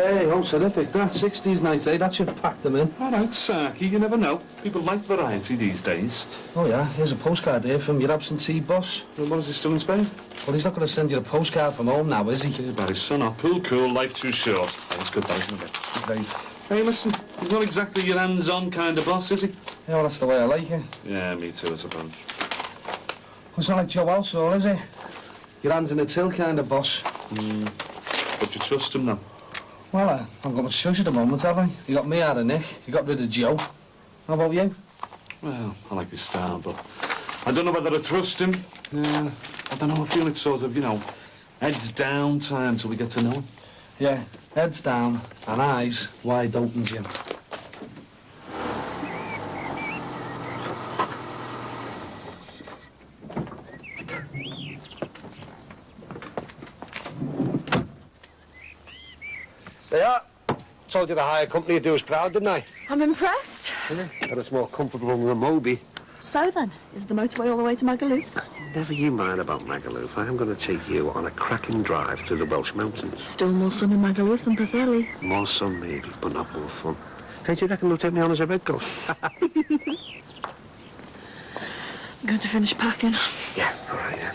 Hey, oh, terrific. That 60s night, eh? That should pack them in. All right, Sarky, you never know. People like variety these days. Oh, yeah, here's a postcard here from your absentee boss. Well, what is he still in Spain? Well, he's not going to send you a postcard from home now, is he? Yeah, but his son, pool cool, life too short. Oh, it's good, though, isn't it? Great. Hey, listen, he's not exactly your hands-on kind of boss, is he? Yeah, well, that's the way I like it. Yeah, me too, I suppose. Well, it's not like Joe Alsall, is it? Your hands in the till kind of boss. But you trust him, though? Well, I haven't got much choice at the moment, have I? You got me out of Nick. You got rid of Joe. How about you? Well, I like his style, but I don't know whether I trust him. I don't know, I feel it's sort of, you know, heads down time till we get to know him. Yeah, heads down and eyes wide open, Jim. They are. Told you the hire company would do us proud, didn't I? I'm impressed. Yeah, but it's more comfortable than a Moby. So then, is the motorway all the way to Magaluf? Never you mind about Magaluf. I am going to take you on a cracking drive through the Welsh mountains. Still more sun in Magaluf than Pwllheli. More sun, maybe, but not more fun. Hey, do you reckon they'll take me on as a red ghost? I'm going to finish packing. Yeah, all right, yeah.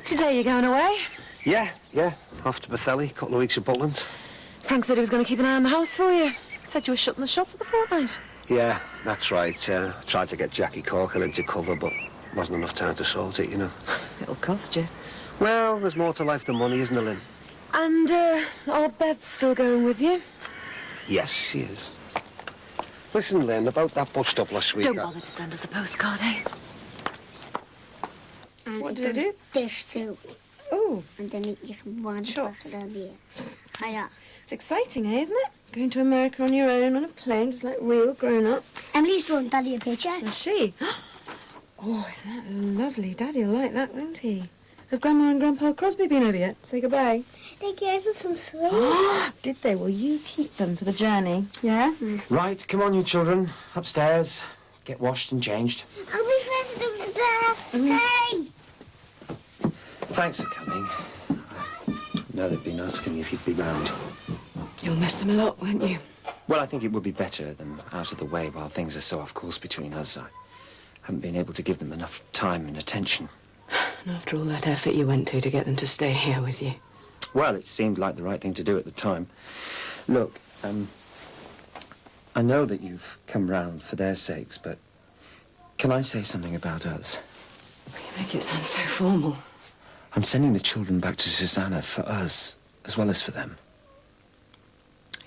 Today you're going away? Yeah. Off to Pwllheli, a couple of weeks of Butlins. Frank said he was going to keep an eye on the house for you. Said you were shutting the shop for the fortnight. Yeah, that's right. I tried to get Jackie Corker into cover, but wasn't enough time to sort it, you know. It'll cost you. Well, there's more to life than money, isn't there, Lynn? And, old Bev's still going with you? Yes, she is. Listen, Lynn, about that bus stop last week... Don't bother to send us a postcard, eh? And What did it do? This too. Oh, And then you can wind it back Chops. down here. Hiya. it's exciting, eh, isn't it? Going to America on your own on a plane, just like real grown-ups. Emily's drawn Daddy a picture. Is she? Oh, isn't that lovely? Daddy'll like that, won't he? Have Grandma and Grandpa Crosby been over yet? Say goodbye. They gave us some sweets. Did they? Well, you keep them for the journey, yeah? Right, come on, you children. Upstairs. Get washed and changed. I'll be first upstairs. Hey! Thanks for coming. I know they've been asking if you'd be round. You'll miss them a lot, won't you? Well, I think it would be better than out of the way while things are so off course between us. I haven't been able to give them enough time and attention. And after all that effort you went to get them to stay here with you. Well, it seemed like the right thing to do at the time. Look, I know that you've come round for their sakes, but can I say something about us? You make it sound so formal. I'm sending the children back to Susanna for us, as well as for them.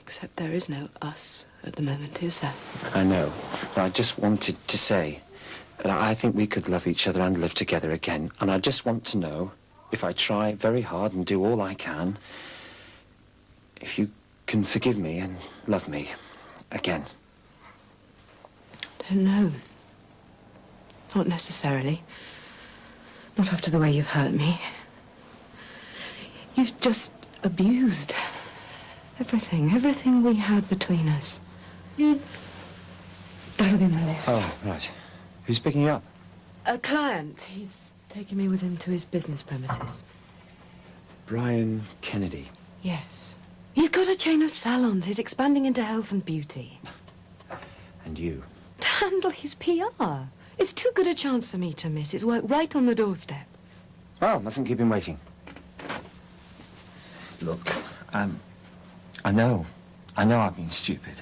Except there is no us at the moment, is there? I know, but I just wanted to say that I think we could love each other and live together again. And I just want to know, if I try very hard and do all I can, if you can forgive me and love me again. Don't know. Not necessarily. Not after the way you've hurt me. You've just abused everything we had between us. That'll be my lift. Oh, right. Who's picking you up? A client. He's taking me with him to his business premises. Brian Kennedy. Yes. He's got a chain of salons. He's expanding into health and beauty. And you. To handle his PR. It's too good a chance for me to miss. It's work right on the doorstep. Well, mustn't keep him waiting. Look, I know I've been stupid.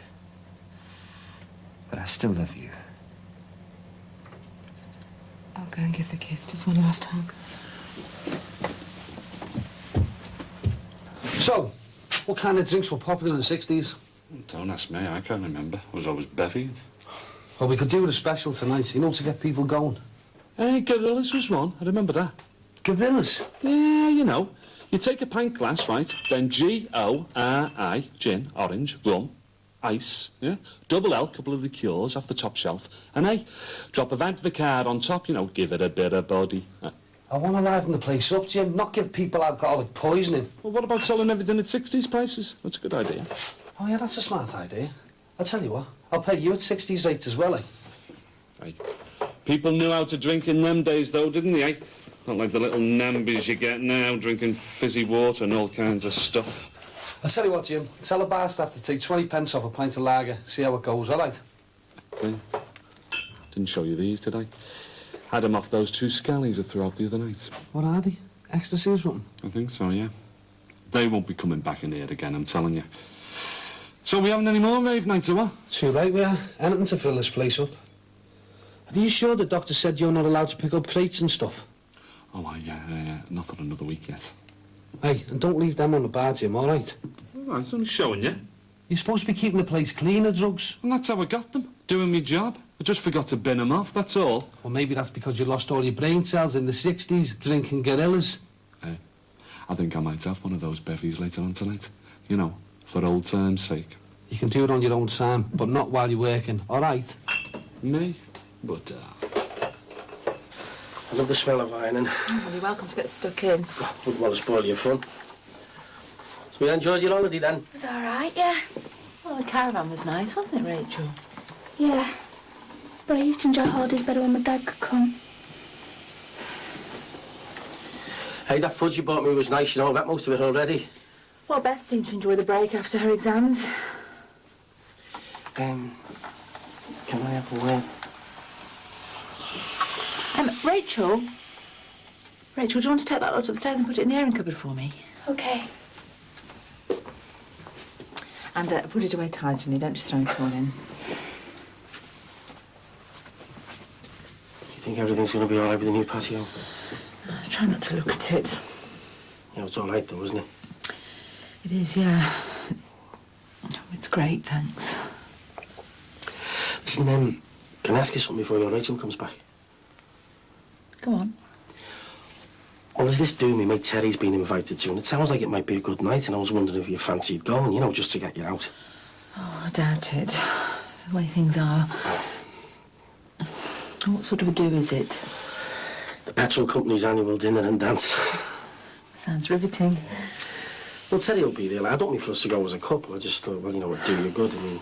But I still love you. I'll go and give the kids just one last hug. So, what kind of drinks were popular in the 60s? Don't ask me, I can't remember. It was always bevy. Well, we could do with a special tonight, you know, to get people going. Hey, Gorillas was one, I remember that. Gorillas? Yeah, you know. You take a pint glass, right? Then G-O-R-I, gin, orange, rum, ice, yeah? Double L, couple of liqueurs off the top shelf. And, hey, drop a Vant card on top, you know, give it a bit of body. I want to liven the place up, Jim, not give people alcoholic poisoning. Well, what about selling everything at 60s prices? That's a good idea. Oh, yeah, that's a smart idea. I'll tell you what, I'll pay you at 60s rates as well, eh? Hey, people knew how to drink in them days, though, didn't they, eh? Not like the little nambies you get now, drinking fizzy water and all kinds of stuff. I'll tell you what, Jim. Tell the bar staff to take 20 pence off a pint of lager. See how it goes, all right? Didn't show you these, did I? Had them off those 2 scallies I threw out the other night. What are they? Ecstasy or something? I think so, yeah. They won't be coming back in here again, I'm telling you. So we having any more rave nights or what? Too right we are. Anything to fill this place up. Are you sure the doctor said you're not allowed to pick up crates and stuff? Oh, yeah. Not for another week yet. Hey, and don't leave them on the bar, Jim, all right? Well, it's only showing you. You're supposed to be keeping the place clean of drugs. And that's how I got them. Doing me job. I just forgot to bin them off, that's all. Well, maybe that's because you lost all your brain cells in the 60s, drinking gorillas. Hey, I think I might have one of those bevies later on tonight. You know, for old time's sake. You can do it on your own time, but not while you're working, all right? Me? But, I love the smell of ironing. Oh, well, you're welcome to get stuck in. Wouldn't want to spoil your fun. So you enjoyed your holiday then? It was all right, yeah. Well, the caravan was nice, wasn't it, Rachel? Yeah. But I used to enjoy holidays better when my dad could come. Hey, that fudge you bought me was nice, you know. I've had most of it already. Well, Beth seemed to enjoy the break after her exams. Can I have a win? Rachel? Rachel, do you want to take that lot upstairs and put it in the airing cupboard for me? Okay. And put it away tidily, don't just throw it all in. You think everything's going to be all right with the new patio? Try not to look at it. Yeah, it's all right though, isn't it? It is, yeah. Oh, it's great, thanks. Listen, can I ask you something before your Rachel comes back? Go on. Well, there's this do me mate Terry's been invited to, and it sounds like it might be a good night, and I was wondering if you fancied going, you know, just to get you out. Oh, I doubt it. The way things are. What sort of a do is it? The petrol company's annual dinner and dance. Sounds riveting. Well, Terry will be there. I don't mean for us to go as a couple. I just thought, well, you know, it'd do you good. I mean,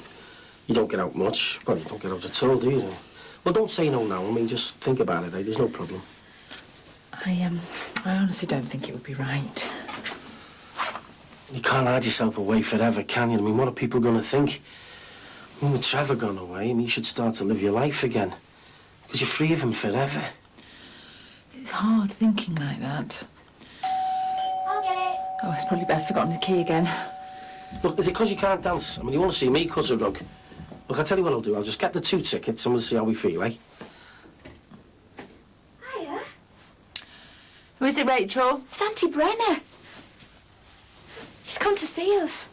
you don't get out much. Well, you don't get out at all, do you? Well, don't say no now. I mean, just think about it, eh? There's no problem. I honestly don't think it would be right. You can't hide yourself away forever, can you? I mean, what are people going to think? I mean, with Trevor gone away, I mean, you should start to live your life again. Because you're free of him forever. It's hard thinking like that. I'll get it. Oh, it's probably Beth forgotten the key again. Look, is it because you can't dance? I mean, you want to see me cut a rug? Look, I'll tell you what I'll do. I'll just get the 2 tickets and we'll see how we feel, eh? Hiya. Who is it, Rachel? It's Auntie Brenner. She's come to see us.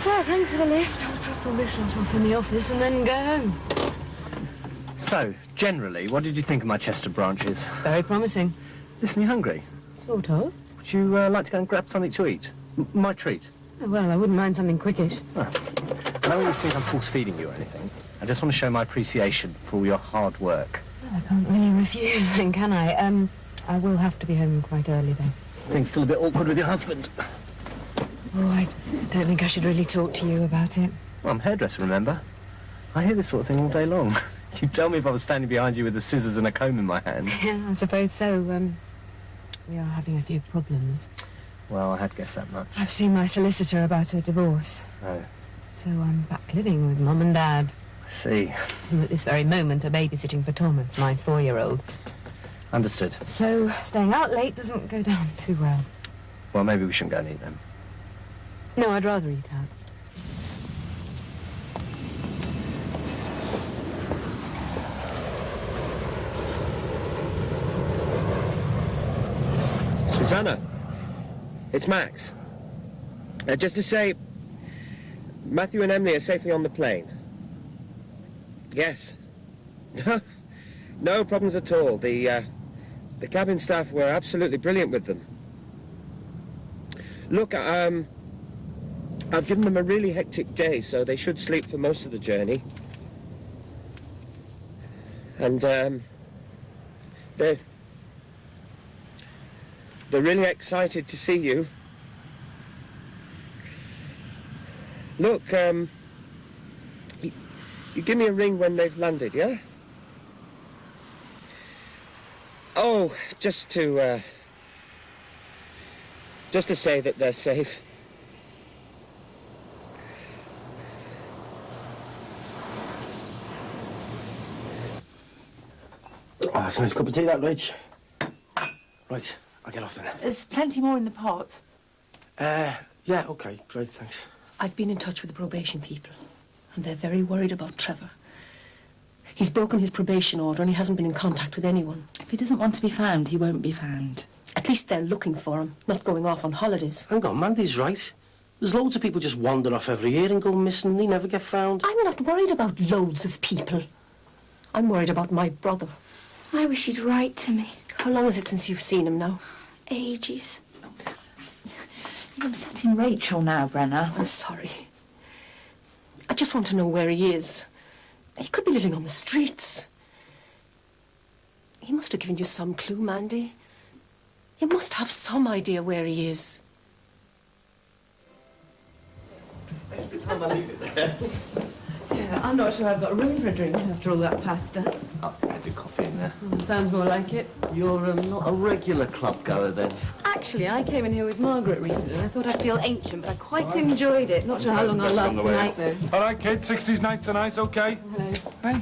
Well, thanks for the lift. I'll drop all this lot off in the office and then go home. So, generally, what did you think of my Chester branches? Very promising. Listen, you hungry? Sort of. Would you like to go and grab something to eat? My treat. Oh, well, I wouldn't mind something quickish. Oh. I don't want you to think I'm force-feeding you or anything. I just want to show my appreciation for all your hard work. Well, I can't really refuse then, can I? I will have to be home quite early then. Things still a bit awkward with your husband. Oh, I don't think I should really talk to you about it. Well, I'm a hairdresser, remember? I hear this sort of thing all day long. You'd tell me if I was standing behind you with the scissors and a comb in my hand. Yeah, I suppose so. We are having a few problems. Well, I had guessed that much. I've seen my solicitor about a divorce. Oh, So I'm back living with Mum and Dad, I see. who at this very moment are babysitting for Thomas, my 4-year-old. Understood. So staying out late doesn't go down too well. Well, maybe we shouldn't go and eat then. No, I'd rather eat out. Susanna, it's Max. Just to say, Matthew and Emily are safely on the plane. Yes. No problems at all. The cabin staff were absolutely brilliant with them. Look, I've given them a really hectic day, so they should sleep for most of the journey. And, they're really excited to see you. Look, you give me a ring when they've landed, yeah? Oh, just to say that they're safe. Oh, that's a nice cup of tea, that, Rach. Right, I'll get off then. There's plenty more in the pot. Yeah, OK, great, thanks. I've been in touch with the probation people, and they're very worried about Trevor. He's broken his probation order and he hasn't been in contact with anyone. If he doesn't want to be found, he won't be found. At least they're looking for him, not going off on holidays. Hang on, Mandy's right. There's loads of people just wander off every year and go missing. They never get found. I'm not worried about loads of people. I'm worried about my brother. I wish he'd write to me. How long is it since you've seen him now? Ages. You're upsetting Rachel now, Brenna. I'm sorry. I just want to know where he is. He could be living on the streets. He must have given you some clue, Mandy. You must have some idea where he is. Yeah, I'm not sure I've got room for a drink after all that pasta. I think I do coffee in there. Sounds more like it. You're not a regular club goer then? Actually, I came in here with Margaret recently and I thought I'd feel ancient, but I quite enjoyed it. Not sure how long I'll last tonight, though. All right, kid, 60s night tonight, OK? Hello. Hey.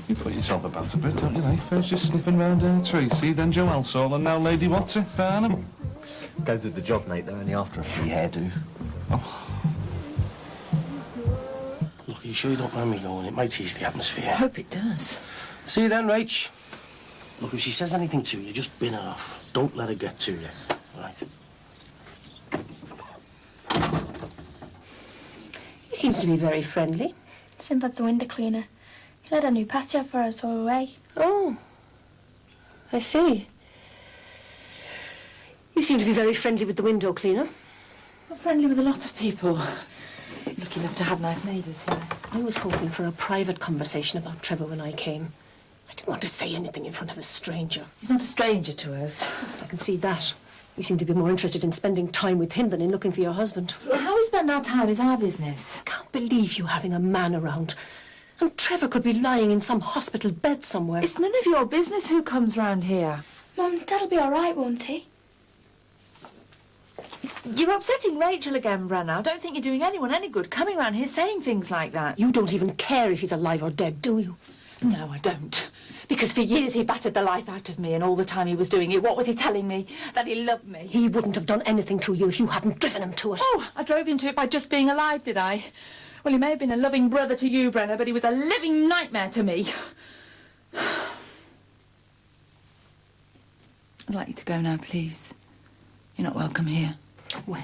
You put yourself about a bit, don't you, like? First you're sniffing round Tracy, then Joe Elsall, and now Lady What's it, Farnham. Goes with the job, mate. They're only after a free hairdo. Oh. Look, are you sure you don't mind me going? It might ease the atmosphere. I hope it does. See you then, Rach. Look, if she says anything to you, just bin her off. Don't let her get to you. All right? He seems to be very friendly. Sinbad's the window cleaner. He had a new patio for us while we were away. Oh, I see. You seem to be very friendly with the window cleaner. I'm friendly with a lot of people. Lucky enough to have nice neighbours here. I was hoping for a private conversation about Trevor when I came. I didn't want to say anything in front of a stranger. He's not a stranger to us. I can see that. You seem to be more interested in spending time with him than in looking for your husband. Well, how we spend our time is our business. I can't believe you having a man around. And Trevor could be lying in some hospital bed somewhere. It's none of your business who comes round here. Mum, Dad'll be all right, won't he? You're upsetting Rachel again, Brenna. I don't think you're doing anyone any good coming round here saying things like that. You don't even care if he's alive or dead, do you? No, I don't. Because for years he battered the life out of me, and all the time he was doing it, what was he telling me? That he loved me. He wouldn't have done anything to you if you hadn't driven him to it. Oh, I drove him to it by just being alive, did I? Well, he may have been a loving brother to you, Brenna, but he was a living nightmare to me. I'd like you to go now, please. You're not welcome here. Well,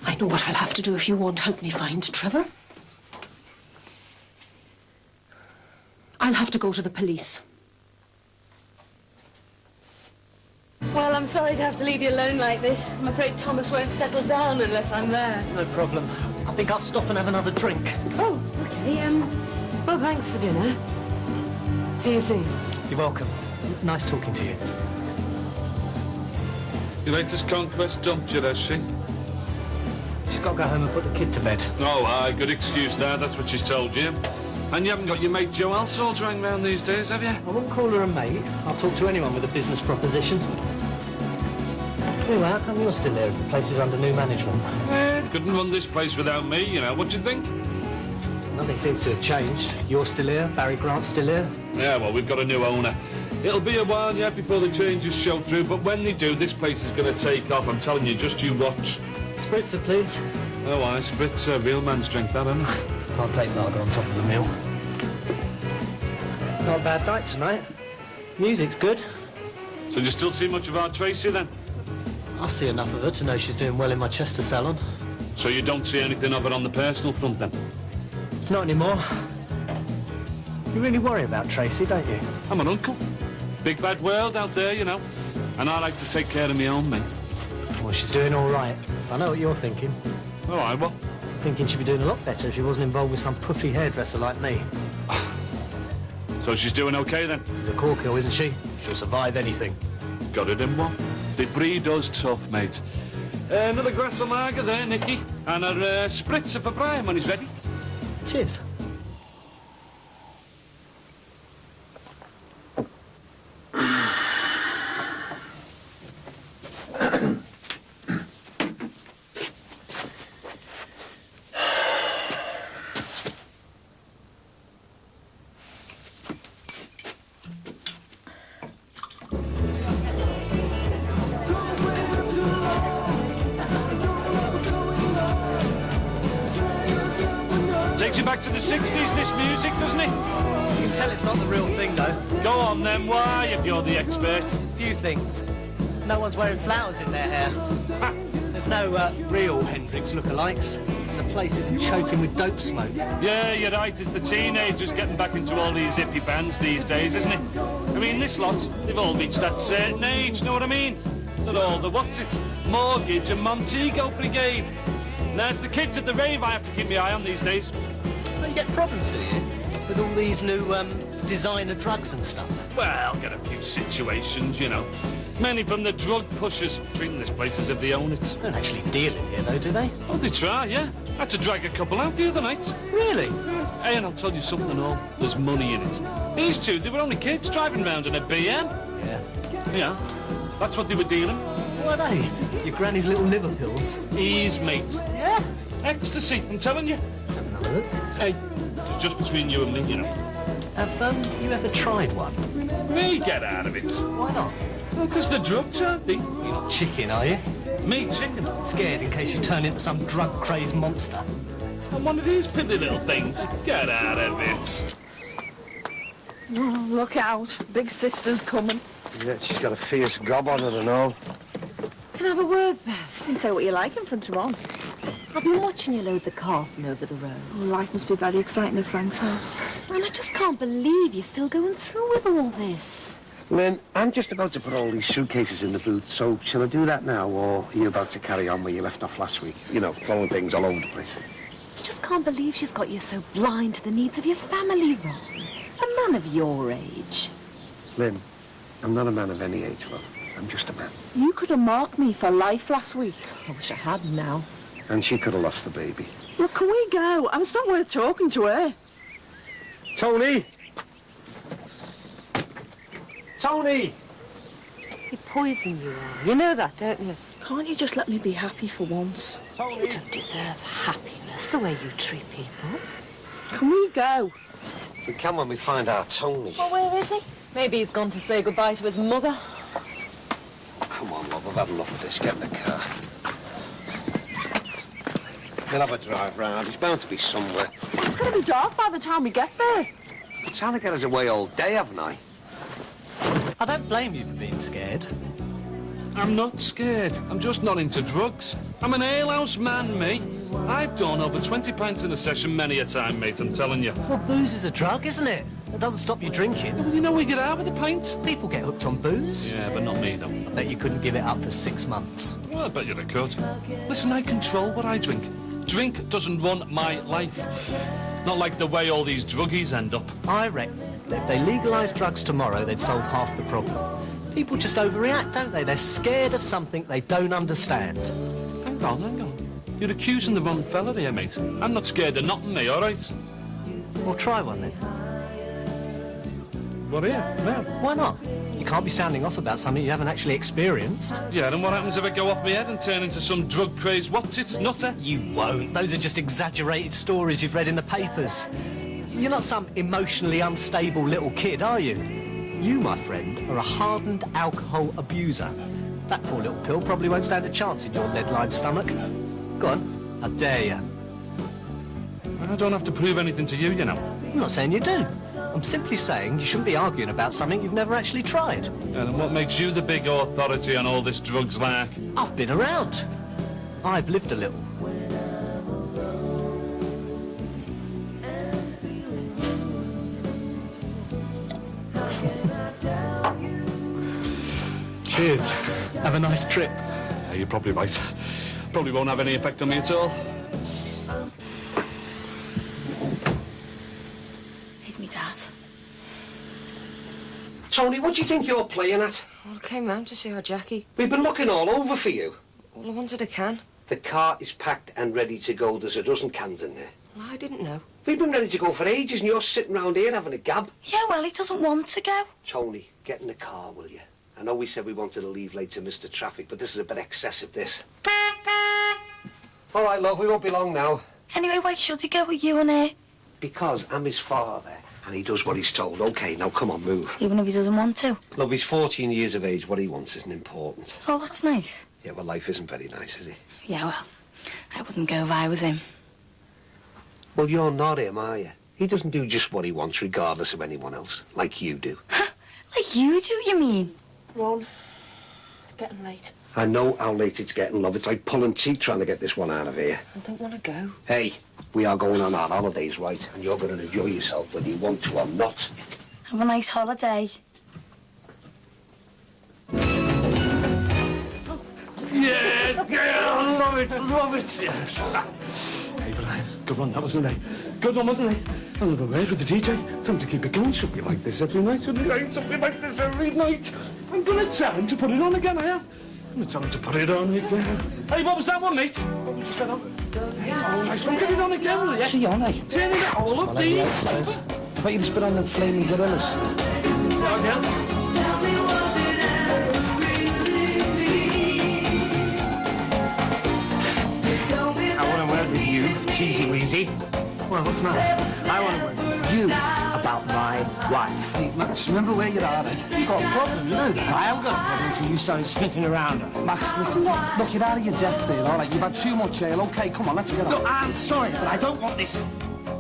I know what I'll have to do if you won't help me find Trevor. I'll have to go to the police. Well, I'm sorry to have to leave you alone like this. I'm afraid Thomas won't settle down unless I'm there. No problem. I think I'll stop and have another drink. Oh, OK, well, thanks for dinner. See you soon. You're welcome. Nice talking to you. Your latest conquest dumped you, has she? She's got to go home and put the kid to bed. Oh, aye, good excuse there. That's what she's told you. And you haven't got your mate Joe Elsall to hang round these days, have you? I wouldn't call her a mate. I'll talk to anyone with a business proposition. Anyway, how come you're still there if the place is under new management? Couldn't run this place without me, you know. What do you think? Nothing seems to have changed. You're still here, Barry Grant's still here. Yeah, well, we've got a new owner. It'll be a while yet before the changes show through, but when they do, this place is going to take off. I'm telling you, just you watch. Spritzer, please. Oh, aye, spritz, real man's drink, that, isn't it? Can't take lager on top of the meal. Not a bad night tonight. Music's good. So do you still see much of our Tracy, then? I see enough of her to know she's doing well in my Chester salon. So you don't see anything of it on the personal front, then? Not anymore. You really worry about Tracy, don't you? I'm an uncle. Big bad world out there, you know. And I like to take care of my own, mate. Well, she's doing all right. I know what you're thinking. All right, well? I'm thinking she'd be doing a lot better if she wasn't involved with some puffy hairdresser like me. So she's doing OK, then? She's a corkill, isn't she? She'll survive anything. Got it in one. They breed us tough, mate. Another glass of lager there, Nicky. And a spritzer for Brian when he's ready. Cheers. me back to the 60s, this music, doesn't it? You can tell it's not the real thing, though. Go on then, why, if you're the expert? Few things. No one's wearing flowers in their hair. There's no real Hendrix lookalikes. And the place isn't choking with dope smoke. Yeah, you're right. It's the teenagers getting back into all these hippie bands these days, isn't it? I mean, this lot, they've all reached that certain age, know what I mean? They're all the, what's it, Mortgage and Montego Brigade. And there's the kids at the rave I have to keep my eye on these days. Well, you get problems, do you? With all these new designer drugs and stuff? Well, get a few situations, you know. Many from the drug pushers treating this place as if they own it. They don't actually deal in here, though, do they? Oh, they try, yeah. I had to drag a couple out the other night. Really? Yeah. Hey, and I'll tell you something, all. There's money in it. These two, they were only kids driving round in a BM. Yeah. Yeah. That's what they were dealing. What are they? Your granny's little liver pills? Ease, mate. Yeah? Ecstasy, I'm telling you. Let's have another look. Hey, this is just between you and me, you know. Have you ever tried one? Me, get out of it. Why not? Well, because the drugs, aren't they? You're not chicken, are you? Me, chicken. Scared in case you turn into some drug-crazed monster. I'm one of these piddly little things. Get out of it. Oh, look out. Big sister's coming. Yeah, she's got a fierce gob on her and all. Can I have a word, Beth? You can say what you like in front of Ron. I've been watching you load the car from over the road. Oh, life must be very exciting at Frank's house. And I just can't believe you're still going through with all this. Lynn, I'm just about to put all these suitcases in the boot, so shall I do that now, or are you about to carry on where you left off last week? You know, throwing things all over the place. I just can't believe she's got you so blind to the needs of your family, Ron. A man of your age. Lynn, I'm not a man of any age, love. I'm just a man. You could have marked me for life last week. I wish I had now. And she could have lost the baby. Look, can we go? And it's not worth talking to her. Tony! Tony! You poison you are. You know that, don't you? Can't you just let me be happy for once? Tony! You don't deserve happiness the way you treat people. Can we go? We can when we find our Tony. Well, where is he? Maybe he's gone to say goodbye to his mother. Come on, love, I've had enough of this. Get in the car. We'll have a drive round. He's bound to be somewhere. It's going to be dark by the time we get there. I'm trying to get us away all day, haven't I? I don't blame you for being scared. I'm not scared. I'm just not into drugs. I'm an alehouse man, me. I've done over 20 pints in a session many a time, mate, I'm telling you. Well, booze is a drug, isn't it? It doesn't stop you drinking. Well, you know we get out with a pint. People get hooked on booze. Yeah, but not me, though. I bet you couldn't give it up for 6 months. Well, I bet you I could. Listen, I control what I drink. Drink doesn't run my life. Not like the way all these druggies end up. I reckon that if they legalised drugs tomorrow, they'd solve half the problem. People just overreact, don't they? They're scared of something they don't understand. Hang on. You're accusing the wrong fella here, mate. I'm not scared of nothing, me, all right? Well, try one then. What here? Now? Why not? You can't be sounding off about something you haven't actually experienced. Yeah, then what happens if I go off my head and turn into some drug-crazed what's-it, nutter? You won't. Those are just exaggerated stories you've read in the papers. You're not some emotionally unstable little kid, are you? You, my friend, are a hardened alcohol abuser. That poor little pill probably won't stand a chance in your lead-lined stomach. Go on, I dare you. I don't have to prove anything to you, you know. I'm not saying you do. I'm simply saying you shouldn't be arguing about something you've never actually tried. And what makes you the big authority on all this drugs like? I've been around. I've lived a little. Cheers. Have a nice trip. Yeah, you're probably right. Probably won't have any effect on me at all. Here's me dad. Tony, what do you think you're playing at? Well, I came round to see our Jackie. We've been looking all over for you. Well, I wanted a can. The car is packed and ready to go. There's a dozen cans in there. Well, I didn't know. We've been ready to go for ages and you're sitting round here having a gab. Yeah, well, he doesn't want to go. Tony, get in the car, will you? I know we said we wanted to leave late to Mr. Traffic, but this is a bit excessive, this. All right, love, we won't be long now. Anyway, why should he go with you and her? Because I'm his father, and he does what he's told. OK, now come on, move. Even if he doesn't want to? Love, he's 14 years of age. What he wants isn't important. Oh, that's nice. Yeah, well, life isn't very nice, is it? Yeah, well, I wouldn't go if I was him. Well, you're not him, are you? He doesn't do just what he wants, regardless of anyone else, like you do. Like you do, you mean? Ron, it's getting late. I know how late it's getting, love. It's like pulling teeth trying to get this one out of here. I don't want to go. Hey, we are going on our holidays, right? And you're going to enjoy yourself whether you want to or not. Have a nice holiday. Yes, girl, love it, yes. Hey, Brian, good one, that wasn't it? Good one, wasn't it? I'll have a word with the DJ. Tell him to keep it going. Should be like this every night, shouldn't it? Should be like this every night. I'm going to tell him to put it on again, I am. I'm going to tell him to put it on again. Hey, what was that one, mate? What was just that on? Oh, nice one. Get it on again, will you? What's he on, eh? Turn it all of these. I bet you just been on the flaming gorillas. Yeah, yes. I want to work with you, cheesy weezy. Well, what's the matter? I want to work with you about my wife. Hey, Max, remember where you are, eh? You've got a problem, you know that. I haven't got a problem until you started sniffing around her. Max, look, you're out of your depth there, all right? You've had too much ale. OK, come on, let's get on. Look, I'm sorry, but I don't want this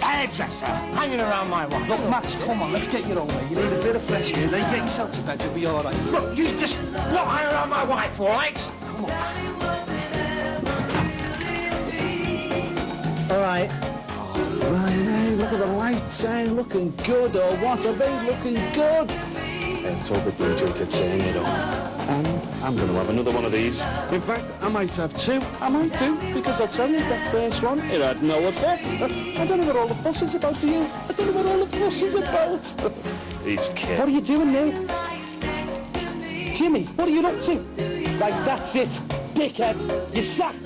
hairdresser hanging around my wife. Look, Max, come on, let's get you home, mate. You need a bit of fresh air. Then get yourself to bed, you'll be all right. Look, you just not hang around my wife, all right? Come on. All right. Brian, hey, look at the lights, hey, looking good, or what are they looking good? Hey, I told the DJ to turn it up. And I'm going to have another one of these. In fact, I might have two. I might do, because I'll tell you, that first one, it had no effect. I don't know what all the fuss is about, do you? I don't know what all the fuss is about. These kids. What are you doing now? Jimmy, what are you up to? Right, that's it. Dickhead, you're sacked.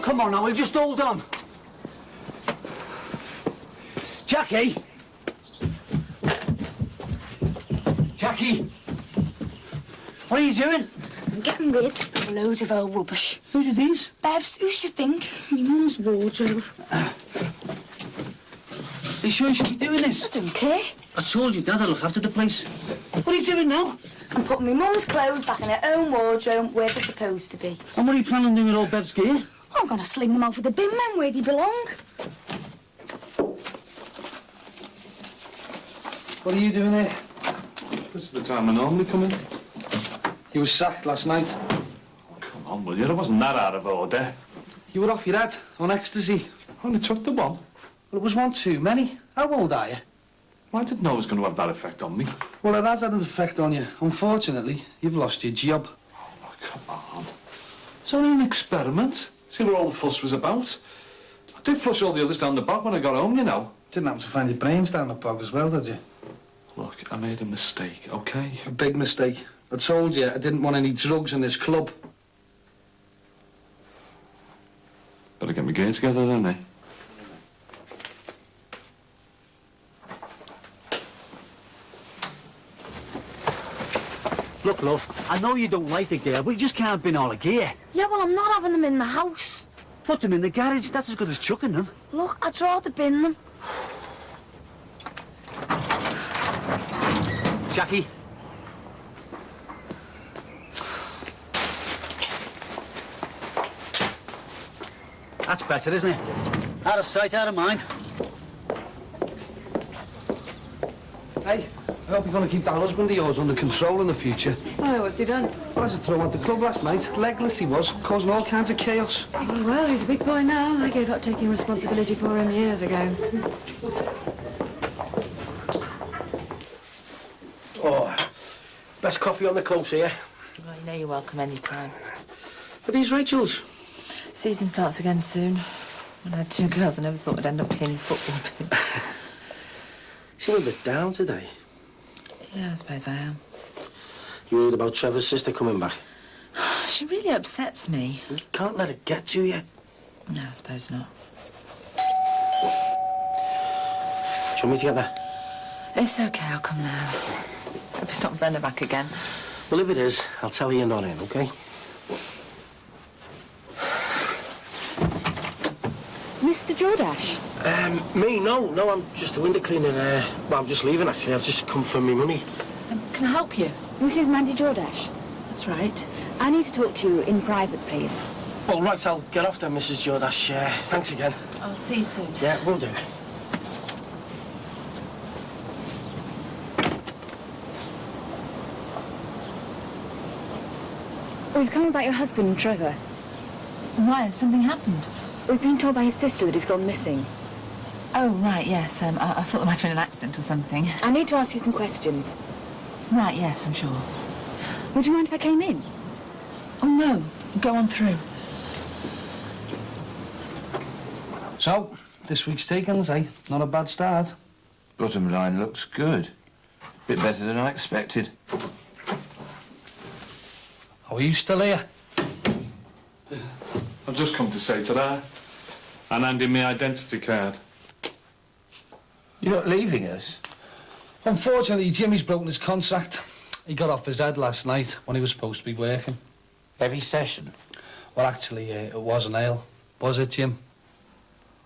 Come on now, we'll just hold on. Jackie! Jackie! What are you doing? I'm getting rid of loads of old rubbish. Whose are these? Bev's, who should think? My mum's wardrobe. Are you sure you should be doing this? I don't care. I told you Dad would look after the place. What are you doing now? I'm putting my mum's clothes back in her own wardrobe where they're supposed to be. And what are you planning on doing with all Bev's gear? I'm going to sling them out for the bin men where they belong. What are you doing here? This is the time I normally come in. You were sacked last night. Oh, come on, will you? It wasn't that out of order. You were off your head, on ecstasy. I only took the one. Well, it was one too many. How old are you? I didn't know it was going to have that effect on me. Well, it has had an effect on you. Unfortunately, you've lost your job. Oh, come on. It's only an experiment. See what all the fuss was about. I did flush all the others down the bog when I got home, you know. Didn't happen to find your brains down the bog as well, did you? Look, I made a mistake, OK? A big mistake. I told you I didn't want any drugs in this club. Better get my gear together, don't I? Look, love, I know you don't like the girl, but you just can't bin all the gear. Yeah, well, I'm not having them in the house. Put them in the garage, that's as good as chucking them. Look, I tried to bin them. Jackie. That's better, isn't it? Out of sight, out of mind. Hey, I hope you're going to keep that husband of yours under control in the future. Oh, what's he done? Well, as I threw him at the club last night, legless he was, causing all kinds of chaos. Oh, well, he's a big boy now. I gave up taking responsibility for him years ago. Oh, best coffee on the close here. Well, you know you're welcome any time. Are these Rachel's? Season starts again soon. When I had 2 girls, I never thought I'd end up cleaning football boots. You seem a bit down today. Yeah, I suppose I am. You heard about Trevor's sister coming back? She really upsets me. You can't let it get to you. No, I suppose not. Do you want me to get there? It's okay, I'll come now. Hope it's not Brenda back again. Well, if it is, I'll tell you you're not in, OK? Mr. Jordache? Me? No, I'm just a window cleaner. Well, I'm just leaving, actually. I've just come for me money. Can I help you? Mrs. Mandy Jordache? That's right. I need to talk to you in private, please. All right, I'll get off then, Mrs. Jordache. Thanks again. I'll see you soon. Yeah, will do. We've come about your husband, Trevor. Why? Has something happened? We've been told by his sister that he's gone missing. Oh, right, yes. I thought there might have been an accident or something. I need to ask you some questions. Right, yes, I'm sure. Would you mind if I came in? Oh, no. Go on through. So, this week's takings, eh? Not a bad start. Bottom line looks good. Bit better than I expected. Oh, are you still here? I've just come to say ta-da and hand in my identity card. You're not leaving us? Unfortunately, Jimmy's broken his contract. He got off his head last night when he was supposed to be working. Every session? Well, actually, it wasn't ale. Was it, Jim?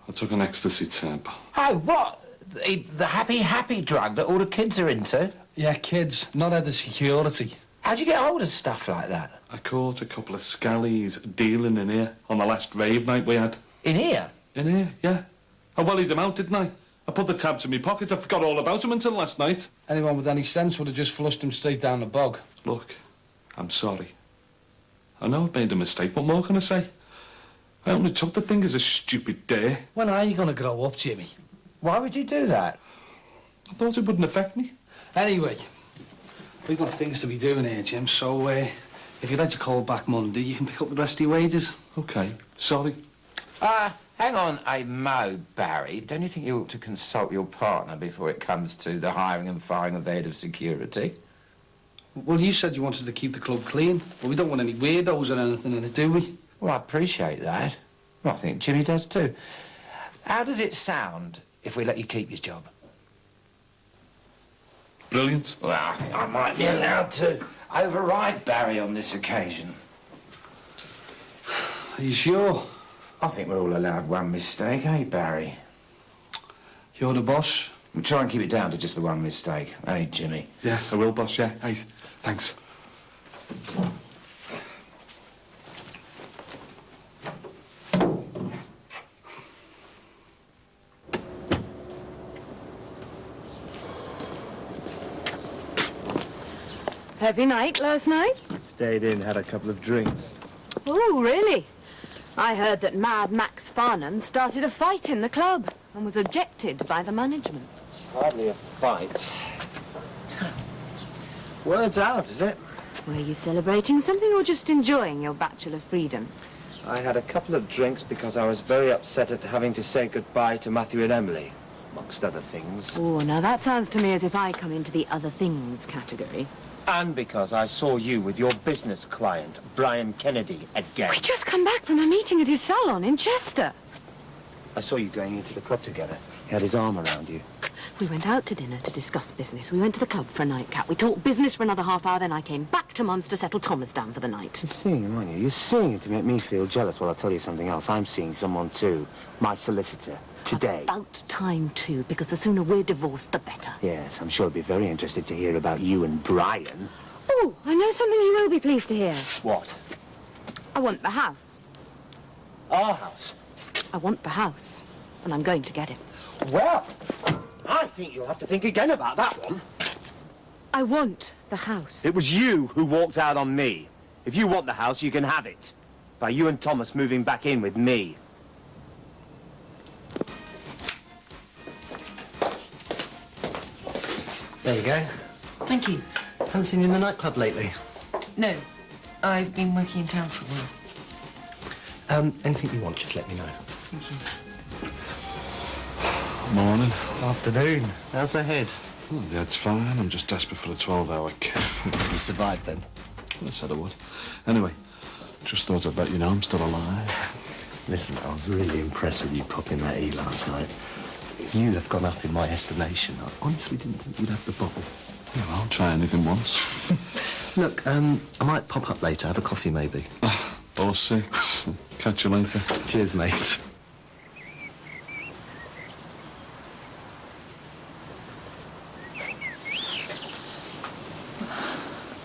I took an ecstasy tab. Oh, what? The happy drug that all the kids are into? Yeah, kids, not head of security. How'd you get hold of stuff like that? I caught a couple of scallies dealing in here on the last rave night we had. In here? In here, yeah. I wellied them out, didn't I? I put the tabs in my pocket. I forgot all about them until last night. Anyone with any sense would have just flushed them straight down the bog. Look, I'm sorry. I know I've made a mistake. What more can I say? I only took the thing as a stupid dare. When are you going to grow up, Jimmy? Why would you do that? I thought it wouldn't affect me. Anyway, we've got things to be doing here, Jim, so if you'd like to call back Monday, you can pick up the rest of your wages. OK, sorry. Hang on a mo, Barry. Don't you think you ought to consult your partner before it comes to the hiring and firing of the head of security? Well, you said you wanted to keep the club clean, but we don't want any weirdos or anything in it, do we? Well, I appreciate that. Well, I think Jimmy does too. How does it sound if we let you keep your job? Brilliant. Well, I think I might be allowed to override Barry on this occasion. Are you sure? I think we're all allowed one mistake, eh, Barry? You're the boss. We'll try and keep it down to just the one mistake, eh, Jimmy? Yeah, I will, boss, yeah. Hey, thanks. Heavy night last night? Stayed in, had a couple of drinks. Oh, really? I heard that Mad Max Farnham started a fight in the club and was ejected by the management. Hardly a fight. Words out, is it? Were you celebrating something or just enjoying your bachelor freedom? I had a couple of drinks because I was very upset at having to say goodbye to Matthew and Emily, amongst other things. Oh, now that sounds to me as if I come into the other things category. And because I saw you with your business client, Brian Kennedy, again. We just come back from a meeting at his salon in Chester. I saw you going into the club together. He had his arm around you. We went out to dinner to discuss business. We went to the club for a nightcap. We talked business for another half hour, then I came back to Mum's to settle Thomas down for the night. You're seeing him, aren't you? You're seeing it to make me feel jealous. Well, I'll tell you something else. I'm seeing someone too. My solicitor. Today. About time, too, because the sooner we're divorced, the better. Yes, I'm sure he'll be very interested to hear about you and Brian. Oh, I know something you will be pleased to hear. What? I want the house. Our house? I want the house, and I'm going to get it. Well, I think you'll have to think again about that one. I want the house. It was you who walked out on me. If you want the house, you can have it. By you and Thomas moving back in with me. There you go. Thank you. Haven't seen you in the nightclub lately. No, I've been working in town for a while. Anything you want, just let me know. Thank you. Morning. Afternoon. How's the head? Oh, that's fine. I'm just desperate for a 12-hour kick. You survived then? I said I would. Anyway, just thought I'd let you know I'm still alive. Listen, I was really impressed with you popping that E last night. You have gone up in my estimation. I honestly didn't think you'd have the bottle. Yeah, well, I'll try anything once. Look, I might pop up later, have a coffee maybe. Or 6. Catch you later. Cheers, mate.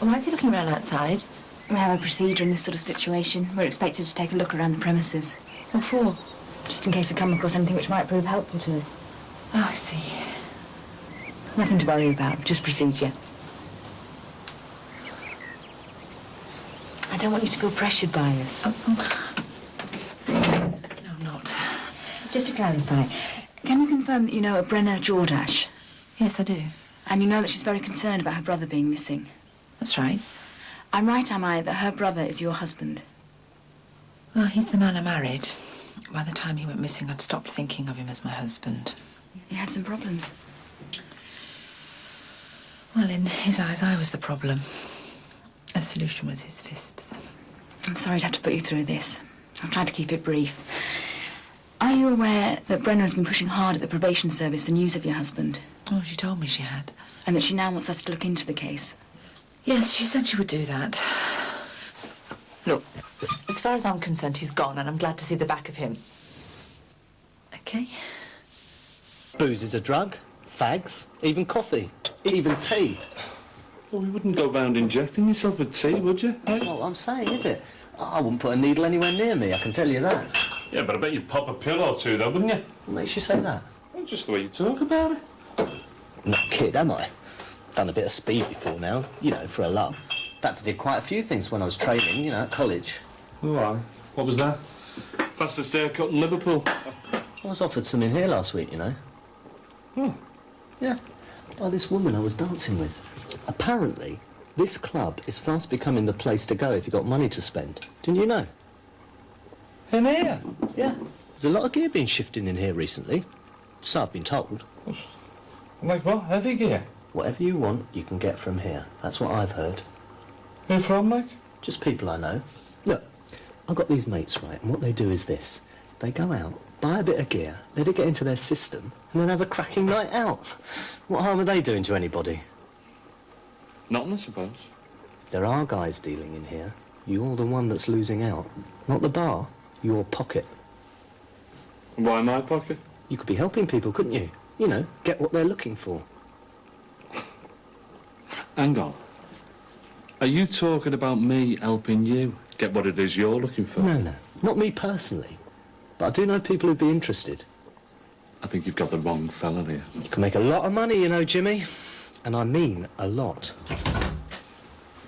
Why is he looking around outside? We have a procedure in this sort of situation. We're expected to take a look around the premises. What for? Just in case we come across anything which might prove helpful to us. Oh, I see. There's nothing to worry about, just procedure. I don't want you to feel pressured by us. No, I'm not. Just to clarify, can you confirm that you know a Brenna Jordash? Yes, I do. And you know that she's very concerned about her brother being missing? That's right. I'm right, am I, that her brother is your husband? Well, he's the man I married. By the time he went missing, I'd stopped thinking of him as my husband. He had some problems. Well, in his eyes, I was the problem. A solution was his fists. I'm sorry to have to put you through this. I'll try to keep it brief. Are you aware that Brenna has been pushing hard at the probation service for news of your husband? Oh, she told me she had. And that she now wants us to look into the case? Yes, she said she would do that. Look, as far as I'm concerned, he's gone, and I'm glad to see the back of him. Okay. Booze is a drug, fags, even coffee, even tea. Well, you wouldn't go round injecting yourself with tea, would you? That's not what I'm saying, is it? I wouldn't put a needle anywhere near me, I can tell you that. Yeah, but I bet you'd pop a pill or two, though, wouldn't you? What makes you say that? Well, just the way you talk about it. I'm not a kid, am I? Done a bit of speed before now, you know, for a laugh. In fact, I did quite a few things when I was training, you know, at college. Oh, aye. What was that? Fastest haircut in Liverpool. I was offered some in here last week, you know. Oh. Yeah, by this woman I was dancing with. Apparently, this club is fast becoming the place to go if you've got money to spend. Didn't you know? In here? Yeah. There's a lot of gear being shifted in here recently. So I've been told. Like what? Heavy gear? Whatever you want, you can get from here. That's what I've heard. Who from, like? Just people I know. Look, I've got these mates, right, and what they do is this. They go out, buy a bit of gear, let it get into their system, and then have a cracking night out. What harm are they doing to anybody? Nothing, I suppose. There are guys dealing in here. You're the one that's losing out. Not the bar, your pocket. Why my pocket? You could be helping people, couldn't you? You know, get what they're looking for. Hang on. Are you talking about me helping you get what it is you're looking for? No, not me personally. But I do know people who'd be interested. I think you've got the wrong fella here. You can make a lot of money, you know, Jimmy. And I mean a lot.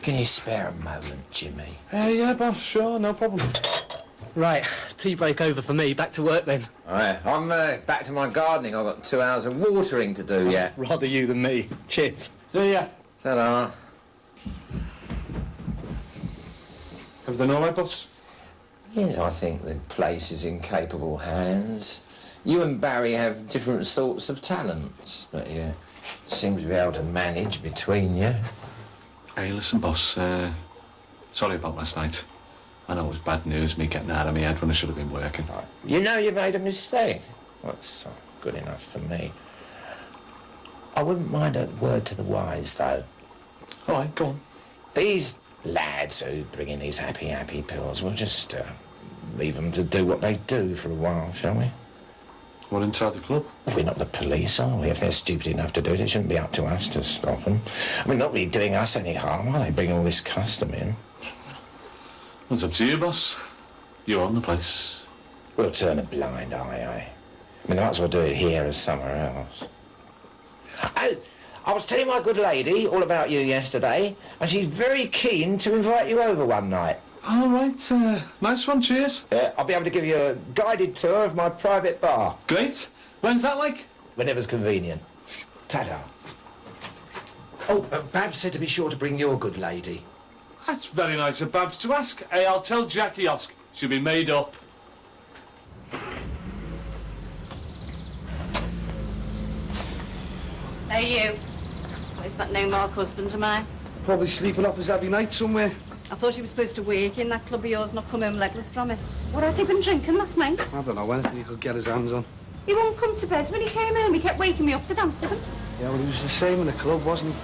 Can you spare a moment, Jimmy? Yeah, boss, sure, no problem. Right, tea break over for me. Back to work then. All right, I'm back to my gardening. I've got 2 hours of watering to do yet. Rather you than me. Cheers. See ya. Ta-da. Everything all right, boss? Yes, I think the place is in capable hands. You and Barry have different sorts of talents, but you seem to be able to manage between you. Hey, listen, boss, sorry about last night. I know it was bad news, me getting out of my head when I should have been working. You know you made a mistake. That's good enough for me. I wouldn't mind a word to the wise, though. All right, go on. These lads who bring in these happy pills, we'll just leave them to do what they do for a while, shall we? What, inside the club? We're not the police, are we? If they're stupid enough to do it, it shouldn't be up to us to stop them. I mean, not really doing us any harm, are they? Bring all this custom in. Well, it's up to you, boss. You own the place. We'll turn a blind eye, eh? I mean, they might as well do it here as somewhere else. Oh, I was telling my good lady all about you yesterday, and she's very keen to invite you over one night. All right, nice one, cheers. I'll be able to give you a guided tour of my private bar. Great. When's that like? Whenever's convenient. Ta-ta. Oh, Babs said to be sure to bring your good lady. That's very nice of Babs to ask. Hey, I'll tell Jackie Osk. She'll be made up. Hey, you. Is that no Mark husband of mine? Probably sleeping off his heavy night somewhere. I thought he was supposed to work in that club of yours, not come home legless from it. What had he been drinking last night? I don't know, anything he could get his hands on. He won't come to bed. When he came home, he kept waking me up to dance with him. Yeah, well, he was the same in the club, wasn't he?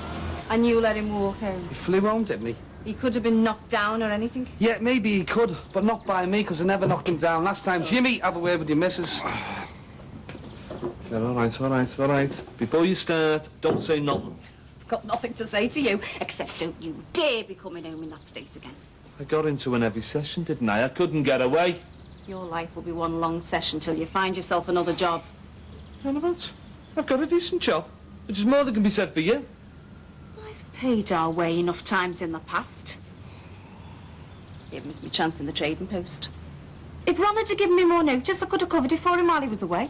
And you let him walk home. He flew home, didn't he? He could have been knocked down or anything. Yeah, maybe he could, but not by me, because I never knocked him down last time. Jimmy, have a word with your missus. Yeah, all right. Before you start, don't say nothing. I've got nothing to say to you, except don't you dare be coming home in that state again. I got into an heavy session, didn't I? I couldn't get away. Your life will be one long session till you find yourself another job. What? I've got a decent job, which is more than can be said for you. I've paid our way enough times in the past. See, I've missed my chance in the trading post. If Ron had given me more notice, I could have covered it for him while he was away.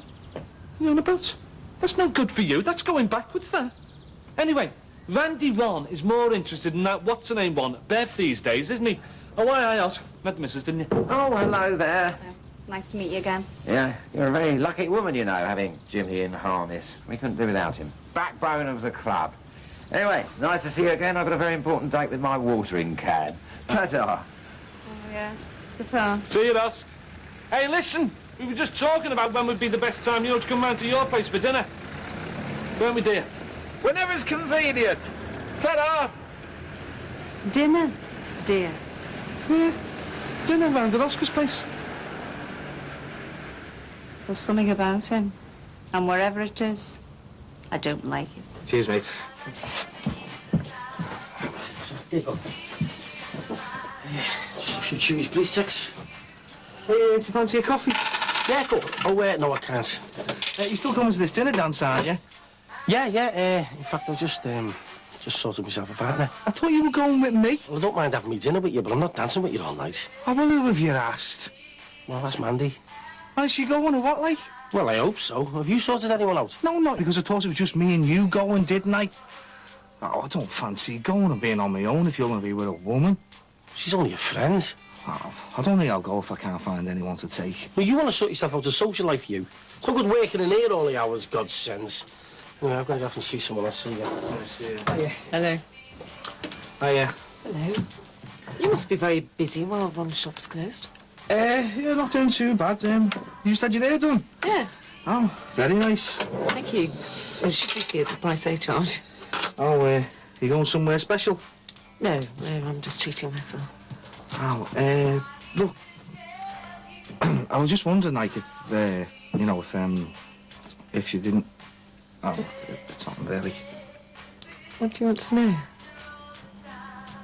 You on about? That's no good for you. That's going backwards, that. Anyway, Randy Ron is more interested in that what's-her-name one, Bev, these days, isn't he? Oh, why I ask? Met the missus, didn't you? Oh, hello there. Nice to meet you again. Yeah, you're a very lucky woman, you know, having Jimmy in harness. We couldn't do without him. Backbone of the club. Anyway, nice to see you again. I've got a very important date with my watering can. Ta-ta. Oh, yeah. Ta-ta. See you, Dusk. Hey, listen. We were just talking about when would be the best time, you know, to come round to your place for dinner. Weren't we, dear? Whenever's convenient. Ta-da. Dinner, dear. Yeah. Dinner round at Oscar's place. There's something about him. And wherever it is, I don't like it. Cheers, mate. Here you go. Just a few chewies, please, Tex. Hey, do you fancy a coffee? Yeah, go. Oh, no, I can't. You still coming to this dinner dance, aren't you? Yeah. In fact, I've just sorted myself a partner. I thought you were going with me. Well, I don't mind having me dinner with you, but I'm not dancing with you all night. Oh, well, who have you asked? Well, that's Mandy. Well, is she going or what, like? Well, I hope so. Have you sorted anyone out? No, not because I thought it was just me and you going, didn't I? Oh, I don't fancy going and being on my own if you're going to be with a woman. She's only a friend. Oh, I don't think I'll go if I can't find anyone to take. Well, you want to sort yourself out a social life, you. It's no good working in here all the hours, God sends. Anyway, I've got to go off and see someone else. See ya. Hiya. Hello. Hiya. Hello. You must be very busy while Ron's shop's closed. Yeah, not doing too bad. You just had your hair done? Yes. Oh, very nice. Thank you. It should be at the price they charge. Oh, you going somewhere special? No, I'm just treating myself. Oh, look, I was just wondering, like, if you didn't... Oh, it's not really. What do you want to know?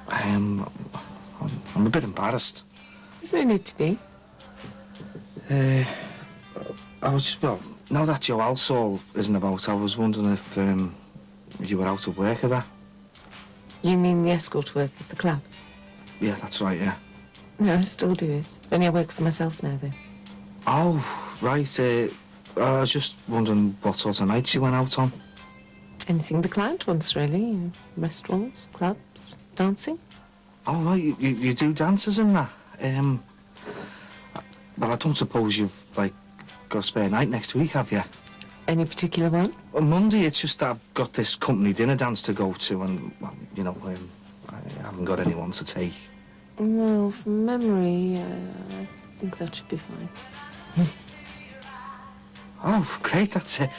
I'm a bit embarrassed. There's no need to be. I was just, well, now that Joe Alsall isn't about, I was wondering if you were out of work or that. You mean the escort work at the club? Yeah, that's right, yeah. No, I still do it. Only I work for myself now, though. Oh, right. I was just wondering what sort of nights you went out on. Anything the client wants, really. Restaurants, clubs, dancing. Oh, right, you do dances and that. Well, I don't suppose you've, like, got a spare night next week, have you? Any particular one? On Monday, it's just that I've got this company dinner dance to go to and, well, you know, I haven't got anyone to take. Well, from memory, I think that should be fine. Oh, great, that's it.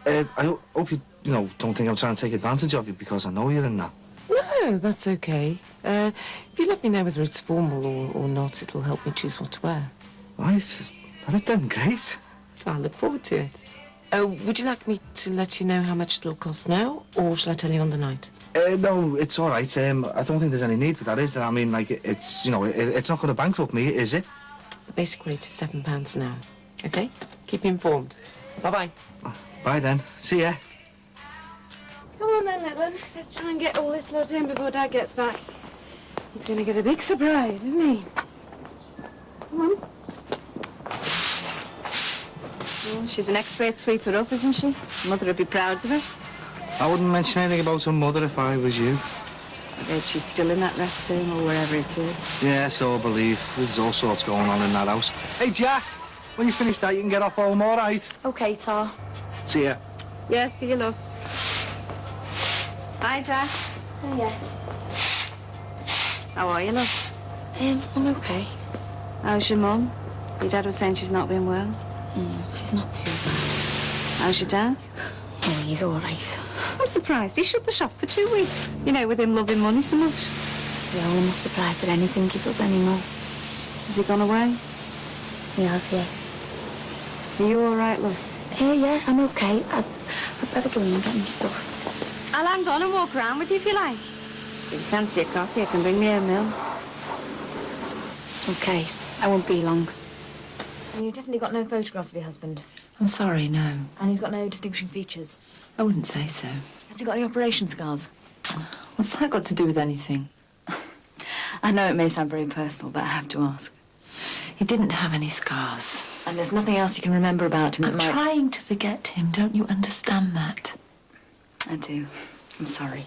I hope you you know, don't think I'm trying to take advantage of you because I know you're in that. No, that's okay. If you let me know whether it's formal or not, it'll help me choose what to wear. Right. Well, then, great. I look forward to it. Would you like me to let you know how much it'll cost now, or shall I tell you on the night? No, it's all right. I don't think there's any need for that, is there? I mean, like, it's, you know, it's not going to bankrupt me, is it? The basic rate is £7 an hour. Okay? Keep me informed. Bye-bye. Bye, then. See ya. Come on then, little one. Let's try and get all this lot in before Dad gets back. He's going to get a big surprise, isn't he? Come on. Oh, she's an expert sweeper up, isn't she? Mother would be proud of her. I wouldn't mention anything about her mother if I was you. I bet she's still in that rest home or wherever it is. Yeah, so I believe. There's all sorts going on in that house. Hey, Jack, when you finish that, you can get off home, all right? OK, Tar. See ya. Yeah, see you, love. Hi, Jack. Oh, yeah. How are you, love? I'm okay. How's your mum? Your dad was saying she's not been well. She's not too bad. How's your dad? Oh, he's all right. I'm surprised. He shut the shop for 2 weeks. You know, with him loving money so much. Yeah, I'm not surprised at anything he does anymore. Has he gone away? He has, yeah. Are you all right, love? Yeah, I'm okay. I'd better go in and get my stuff. I'll hang on and walk around with you if you like. If you fancy a coffee, I can bring me a mill. Okay, I won't be long. And you've definitely got no photographs of your husband? I'm sorry, no. And he's got no distinguishing features? I wouldn't say so. Has he got any operation scars? What's that got to do with anything? I know it may sound very personal, but I have to ask. He didn't have any scars. And there's nothing else you can remember about him that I'm might... trying to forget him. Don't you understand that? I do. I'm sorry.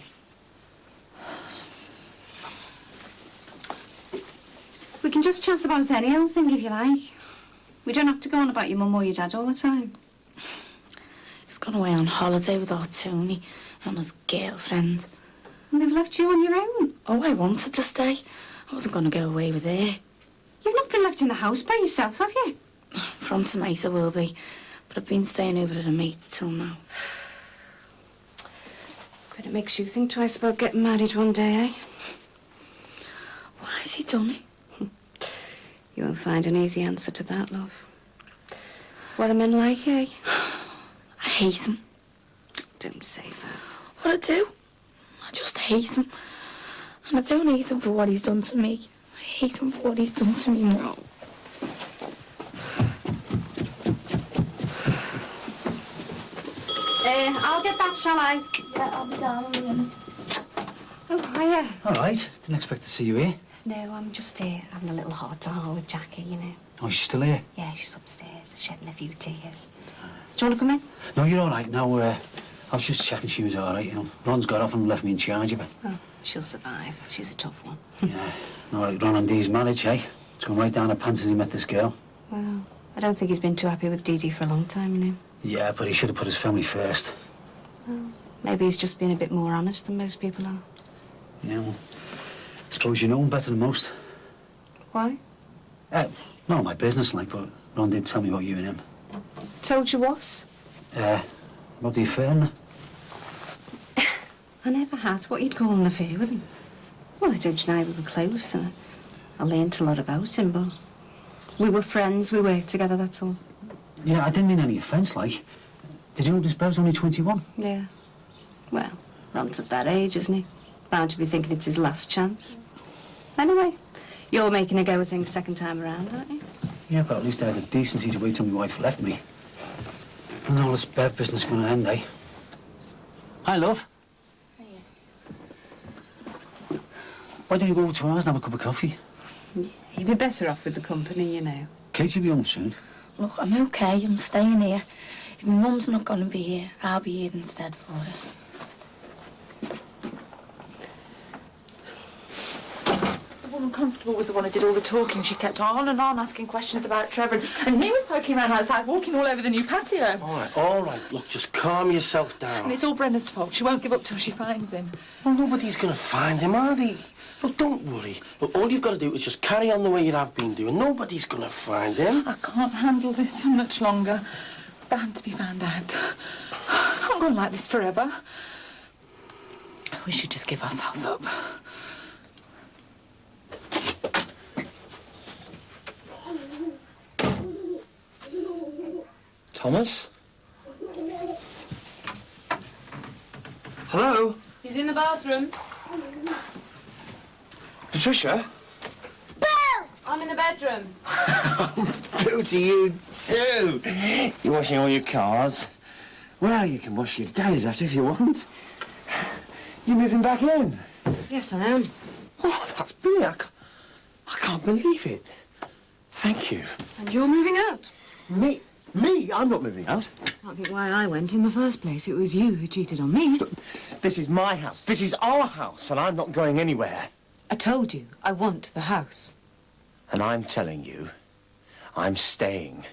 We can just chat about any old thing if you like. We don't have to go on about your mum or your dad all the time. He's gone away on holiday with our Tony and his girlfriend. And they've left you on your own. Oh, I wanted to stay. I wasn't going to go away with her. You've not been left in the house by yourself, have you? From tonight I will be. But I've been staying over at a mate's till now. But it makes you think twice about getting married one day, eh? Why has he done it? You won't find an easy answer to that, love. What are men like, eh? I hate him. Don't say that. What I do? I just hate him. And I don't hate him for what he's done to me. I hate him for what he's done to me now. I'll get that, shall I? Yeah, I'll be down in a minute. Oh, hiya. All right. Didn't expect to see you here. No, I'm just here having a little hot-to-heart with Jackie, you know. Oh, she's still here? Yeah, she's upstairs, shedding a few tears. Do you want to come in? No, you're all right. No, I was just checking she was all right, you know. Ron's got off and left me in charge of her. Oh, she'll survive. She's a tough one. Yeah. No, like Ron and Dee's marriage, eh? It's gone right down her pants as he met this girl. Well, I don't think he's been too happy with Dee Dee for a long time, you know. Yeah, but he should have put his family first. Well, maybe he's just been a bit more honest than most people are. Yeah, well, I suppose you know him better than most. Why? Not my business, like, but Ron did tell me about you and him. Told you what? About the affair, innit? I never had what you'd call an affair with him. Well, I don't deny we were close, and I learned a lot about him, but we were friends, we worked together, that's all. Yeah, I didn't mean any offence, like. Did you know this Bev's only 21? Yeah. Well, Ron's at that age, isn't he? Bound to be thinking it's his last chance. Anyway, you're making a go of things second time around, aren't you? Yeah, but at least I had the decency to wait till my wife left me. And all this Bev business going to end, eh? Hi, love. Why don't you go over to ours and have a cup of coffee? Yeah, you'd be better off with the company, you know. Katie will be home soon. Look, I'm okay. I'm staying here. If my mum's not going to be here, I'll be here instead for her. The woman constable was the one who did all the talking. She kept on and on asking questions about Trevor, and he was poking around outside, walking all over the new patio. All right. Look, just calm yourself down. And it's all Brenna's fault. She won't give up till she finds him. Well, nobody's going to find him, are they? Look, don't worry. Look, all you've got to do is just carry on the way you have been doing. Nobody's going to find him. I can't handle this much longer. Bound to be found out. I can't go on like this forever. We should just give ourselves up. Thomas? Hello? He's in the bathroom. Patricia? I'm in the bedroom. Boo to you too. You're washing all your cars. Well, you can wash your days after if you want. You're moving back in. Yes, I am. Oh, that's brilliant. I can't believe it. Thank you. And you're moving out? Me? Me? I'm not moving out. Can't think why I went in the first place. It was you who cheated on me. Look, this is my house. This is our house, and I'm not going anywhere. I told you, I want the house. And I'm telling you, I'm staying.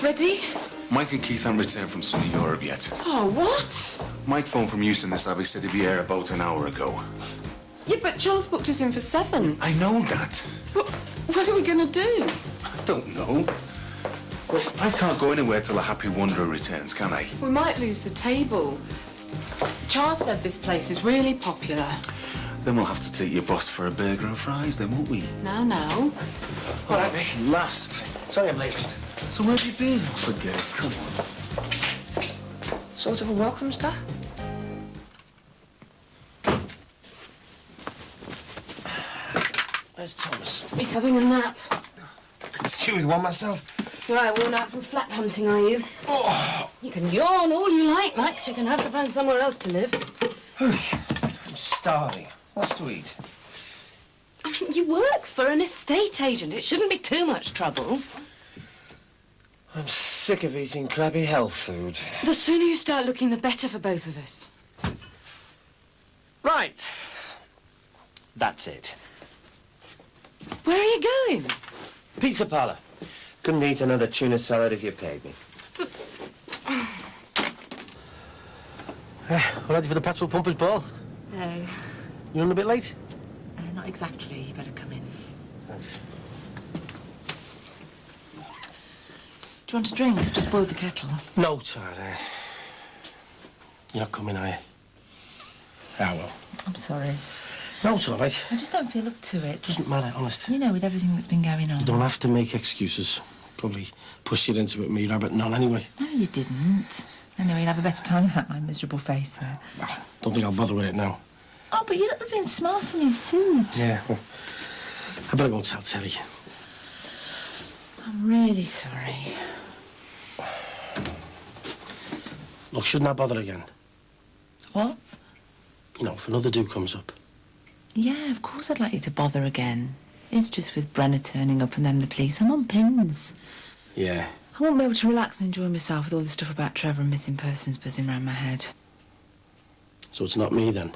Ready? Mike and Keith haven't returned from sunny Europe yet. Oh, what? Mike phoned from Houston this Abbey said he'd be here about an hour ago. Yeah, but Charles booked us in for 7. I know that. But what are we going to do? I don't know. But I can't go anywhere till a happy wanderer returns, can I? We might lose the table. Charles said this place is really popular. Then we'll have to take your boss for a burger and fries, then, won't we? Now. All right, Nick. Last. Sorry I'm late. So where have you been? Forget it. Come on. Sort of a welcome, star? Where's Thomas? He's having a nap. Could do with one myself. You're right, worn out from flat hunting, are you? Oh. You can yawn all you like, Max. You're going to have to find somewhere else to live. I'm starving. What's to eat? I mean, you work for an estate agent. It shouldn't be too much trouble. I'm sick of eating crappy health food. The sooner you start looking, the better for both of us. Right. That's it. Where are you going? Pizza parlour. Couldn't eat another tuna salad if you paid me. We're ready for the petrol pumpers ball. No. You running a bit late? Not exactly. You better come in. Thanks. Do you want a drink? I've just boiled the kettle. No, Tara. You're not coming, are you? Ah, well. I'm sorry. No, it's all right. I just don't feel up to it. Doesn't matter, honest. You know, with everything that's been going on. You don't have to make excuses. Probably pushed you into it, me rabbit none anyway. No, you didn't. Anyway, you'll have a better time without my miserable face there. Don't think I'll bother with it now. Oh, but you're not being smart in your suit. Yeah, well, I better go and tell Terry. I'm really sorry. Look, shouldn't I bother again? What? You know, if another do comes up. Yeah, of course I'd like you to bother again. It's just with Brenner turning up and then the police. I'm on pins. Yeah. I won't be able to relax and enjoy myself with all this stuff about Trevor and missing persons buzzing around my head. So it's not me, then?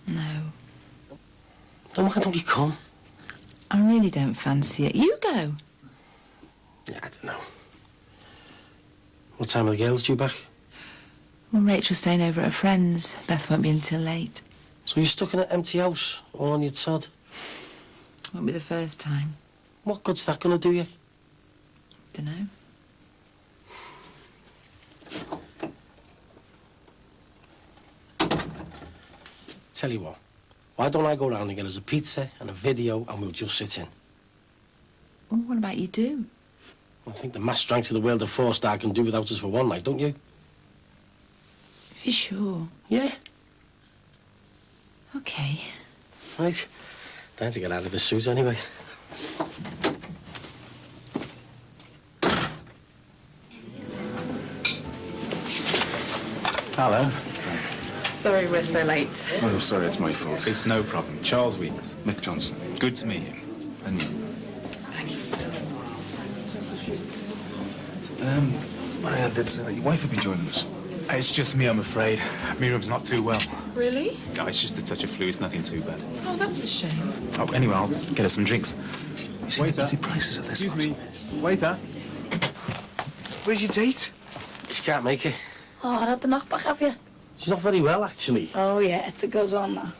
No. Then why don't you come? I really don't fancy it. You go. Yeah, I don't know. What time are the girls due back? Well, Rachel's staying over at a friend's. Beth won't be until late. So you're stuck in an empty house, all on your sod? Won't be the first time. What good's that gonna do you? Dunno. Tell you what, why don't I go round and get us a pizza and a video and we'll just sit in? Well, what about you do? I think the mass strengths of the world of four-star can do without us for one night, don't you? If you're sure. Yeah. Okay. Right. Time to get out of this suit anyway. Hello. Sorry we're so late. Oh, sorry, it's my fault. It's no problem. Charles Weeks, Mick Johnson. Good to meet you. And you. Thanks. I did say that your wife would be joining us. It's just me, I'm afraid. Miriam's not too well. Really? Oh, it's just a touch of flu. It's nothing too bad. Oh, that's a shame. Oh, anyway, I'll get her some drinks. You see the bloody prices of this. Excuse me. Waiter. Where's your date? She can't make it. Oh, I had the knockback, have you? She's not very well, actually. Oh, yeah, it goes on now.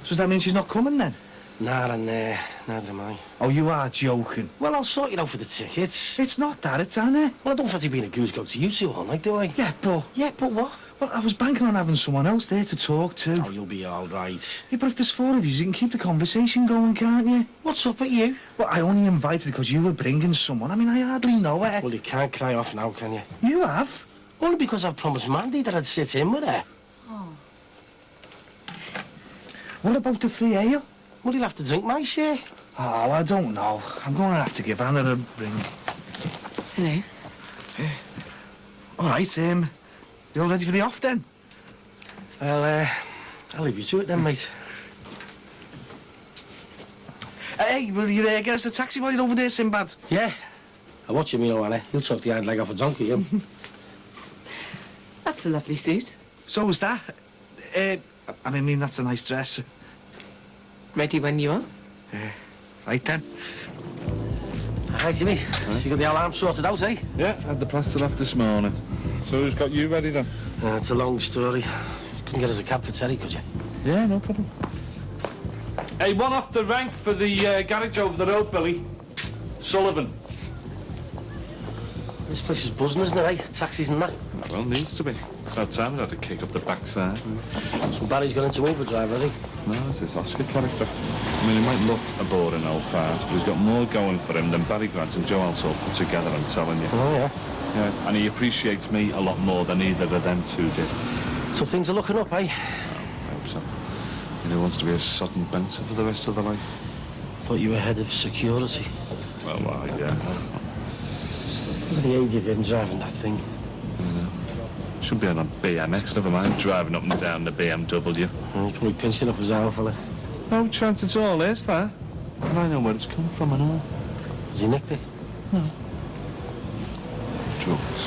So does that mean she's not coming then? Nah, and neither am I. Oh, you are joking. Well, I'll sort you out for the tickets. It's not that, it's Anna. Well, I don't fancy being a goose goat to you two all night, do I? Yeah, but what? Well, I was banking on having someone else there to talk to. Oh, you'll be all right. Yeah, but if there's four of you can keep the conversation going, can't you? What's up at you? Well, I only invited because you were bringing someone. I mean, I hardly know her. Well, you can't cry off now, can you? You have? Only because I've promised Mandy that I'd sit in with her. Oh. What about the free ale? Well, you'll have to drink my share. Oh, I don't know. I'm going to have to give Anna a ring. Hello. All right, you all ready for the off then? Well, I'll leave you to it then, mate. Hey, will you get us a taxi while you're over there, Sinbad? Yeah. I watch him, you know, Anna. He'll talk the hind leg off a donkey, him. That's a lovely suit. So is that. I mean, that's a nice dress. Ready when you are. Right then. Hi, Jimmy. So you got the alarm sorted out, eh? Yeah, had the plaster off this morning. So who's got you ready then? It's a long story. Couldn't get us a cab for Terry, could you? Yeah, no problem. Hey, one off the rank for the garage over the road, Billy. Sullivan. This place is buzzing, isn't it, eh? Taxis and that. Well, needs to be. About time it had to kick up the backside. So Barry's gone into overdrive, has he? No, it's this Oscar character. I mean, he might look a boring old fart, but he's got more going for him than Barry Grant and Joe Alsop put together, I'm telling you. Oh, yeah? Yeah, and he appreciates me a lot more than either of them two did. So things are looking up, eh? I hope so. And he wants to be a sodden bouncer for the rest of the life. Thought you were head of security. Well, yeah. Look at the age of him driving that thing. Should be on a BMX, never mind driving up and down the BMW. He's probably pinched enough as our fella. No chance at all, is there? And I know where it's come from and all. Has he nicked it? No. Drugs.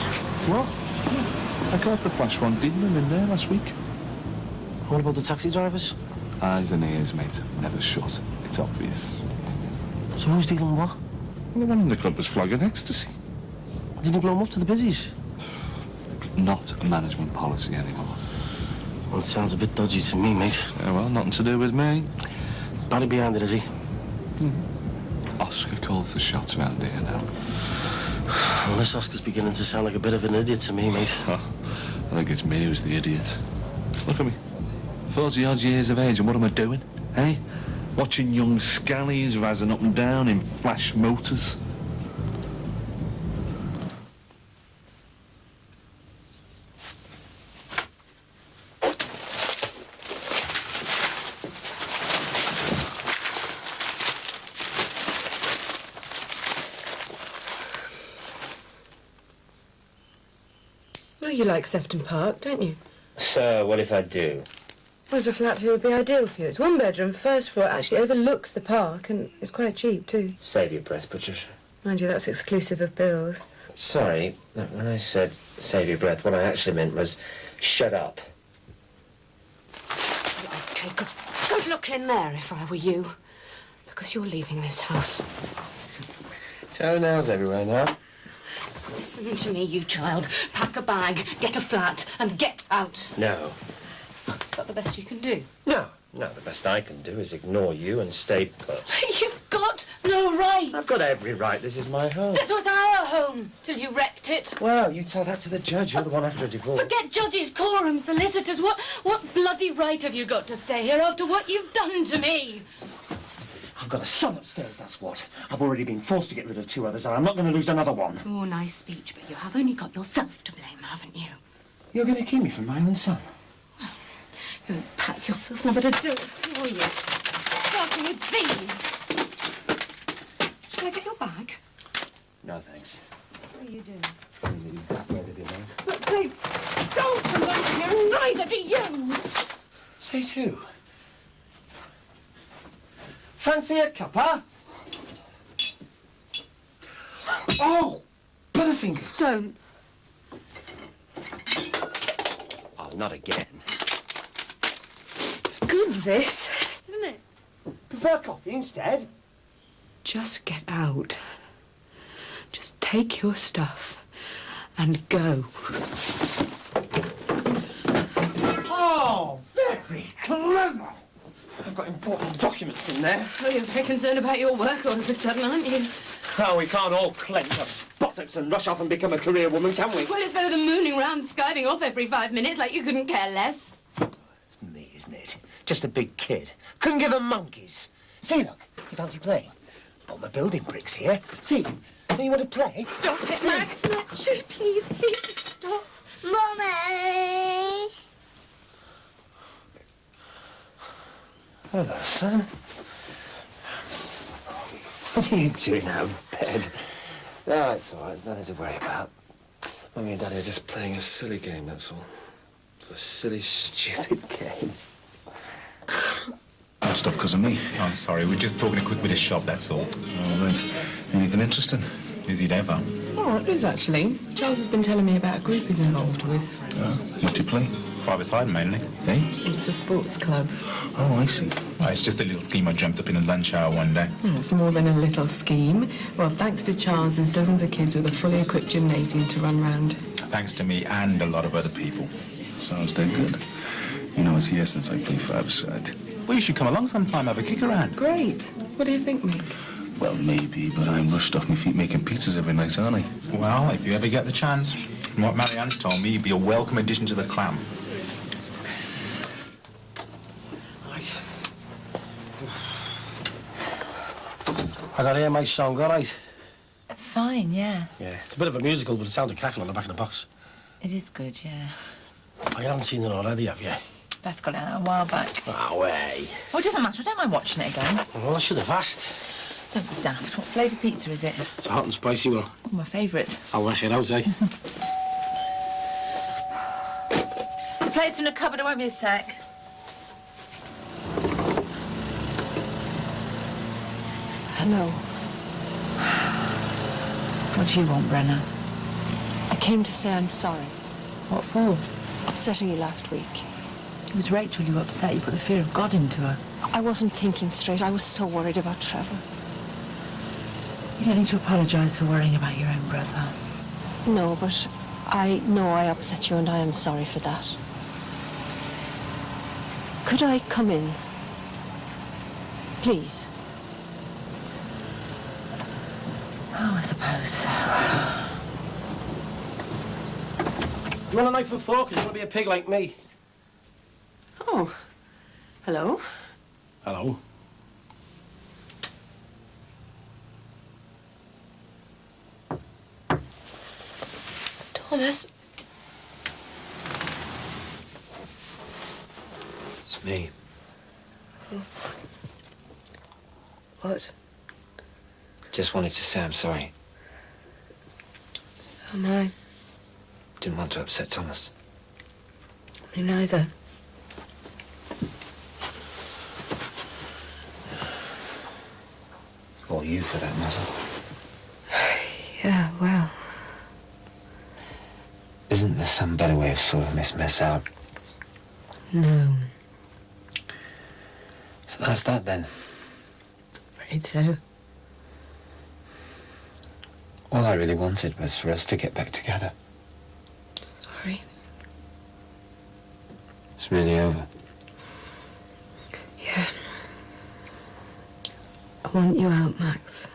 What? I caught the flash one dealing in there last week. What about the taxi drivers? Eyes and ears, mate. Never shut. It's obvious. So who's dealing what? The one in the club was flogging ecstasy. Didn't he blow him up to the biddies? Not a management policy anymore. Well, it sounds a bit dodgy to me, mate. Yeah, well, nothing to do with me. Barry behind it, is he? Oscar calls the shots around here now. Well, this Oscar's beginning to sound like a bit of an idiot to me, mate. I think it's me who's the idiot. Look at me. 40-odd years of age, and what am I doing? Eh? Watching young scallies razzing up and down in flash motors. Well, you like Sefton Park, don't you? So, what if I do? Well, there's a flat here would be ideal for you. It's one bedroom, first floor, actually overlooks the park, and it's quite cheap, too. Save your breath, Patricia. Mind you, that's exclusive of bills. Sorry, look, when I said save your breath, what I actually meant was shut up. I'll take a... look in there if I were you. Because you're leaving this house. Toenails everywhere now. Listen to me, you child. Pack a bag, get a flat, and get out. No. Is that the best you can do? No. No, the best I can do is ignore you and stay put. You've got no right. I've got every right. This is my home. This was our home till you wrecked it. Well, you tell that to the judge. You're the one after a divorce. Forget judges, quorum, solicitors. What bloody right have you got to stay here after what you've done to me? I've got a son upstairs, that's what. I've already been forced to get rid of 2 others, and I'm not going to lose another one. Oh, nice speech, but you have only got yourself to blame, haven't you? You're going to keep me from my own son? You won't pack yourself now, but I'd do it for you. Starting with these. Shall I get your bag? No, thanks. What are you doing? Where did he know? But they don't belong here, neither do you. Say who? Fancy a cuppa? Oh! Butterfingers! Don't. Oh, not again. It's good, this, isn't it? Prefer coffee instead? Just get out. Just take your stuff and go. Oh, very clever! I've got important documents in there. Oh, you're very concerned about your work all of a sudden, aren't you? Oh, we can't all clench our buttocks and rush off and become a career woman, can we? Well, it's better than mooning around, skiving off every 5 minutes like you couldn't care less. It's me, isn't it? Just a big kid. Couldn't give a monkeys. See, look, you fancy playing? Bought my building bricks here. See, you want to play? Stop it, Max. Max, just please stop. Mummy! Hello, son. What are you doing out of bed? No, it's all right. There's nothing to worry about. Mummy and Daddy are just playing a silly game, that's all. It's a silly, stupid game. Oh, stuff because of me. Oh, I'm sorry. We're just talking a quick bit of shop, that's all. All right. Anything interesting? Is it ever? Oh, it is actually. Charles has been telling me about a group he's involved with. What do you play? Private side, mainly. Eh? It's a sports club. Oh, I see. Oh, it's just a little scheme I dreamt up in a lunch hour one day. It's more than a little scheme. Well, thanks to Charles, there's dozens of kids with a fully equipped gymnasium to run round. Thanks to me and a lot of other people. Sounds dead good. You know, it's years since I played five-a-side. Well, you should come along sometime, have a kick around. Great. What do you think, Mick? Well, maybe, but I'm rushed off my feet making pizzas every night, aren't I? Well, if you ever get the chance, from what Marianne's told me, you'd be a welcome addition to the clan. Right. I got to hear my song, all right? Fine, yeah. Yeah, it's a bit of a musical, but it sounded cracking on the back of the box. It is good, yeah. Oh, you haven't seen it already, have you? Beth got it out a while back. Oh, way. Oh, it doesn't matter. I don't mind watching it again. Well, I should have asked. Don't be daft. What flavour pizza is it? It's a hot and spicy one. Oh, my favourite. I'll work it out, eh? The plates are in a cupboard. It won't be a sec. Hello. What do you want, Brenna? I came to say I'm sorry. What for? Upsetting you last week. It was Rachel you upset. You put the fear of God into her. I wasn't thinking straight. I was so worried about Trevor. You don't need to apologise for worrying about your own brother. No, but I know I upset you and I am sorry for that. Could I come in? Please? Oh, I suppose. You want a knife and fork, or do you want to be a pig like me? Oh. Hello? Hello. Thomas. It's me. What? Just wanted to say I'm sorry. Am I? Didn't want to upset Thomas. Me neither. Or you, for that matter. Yeah, well. Isn't there some better way of sorting this mess out? No. So that's that then. Afraid so. All I really wanted was for us to get back together. Sorry. It's really over. Yeah. I want you out, Max.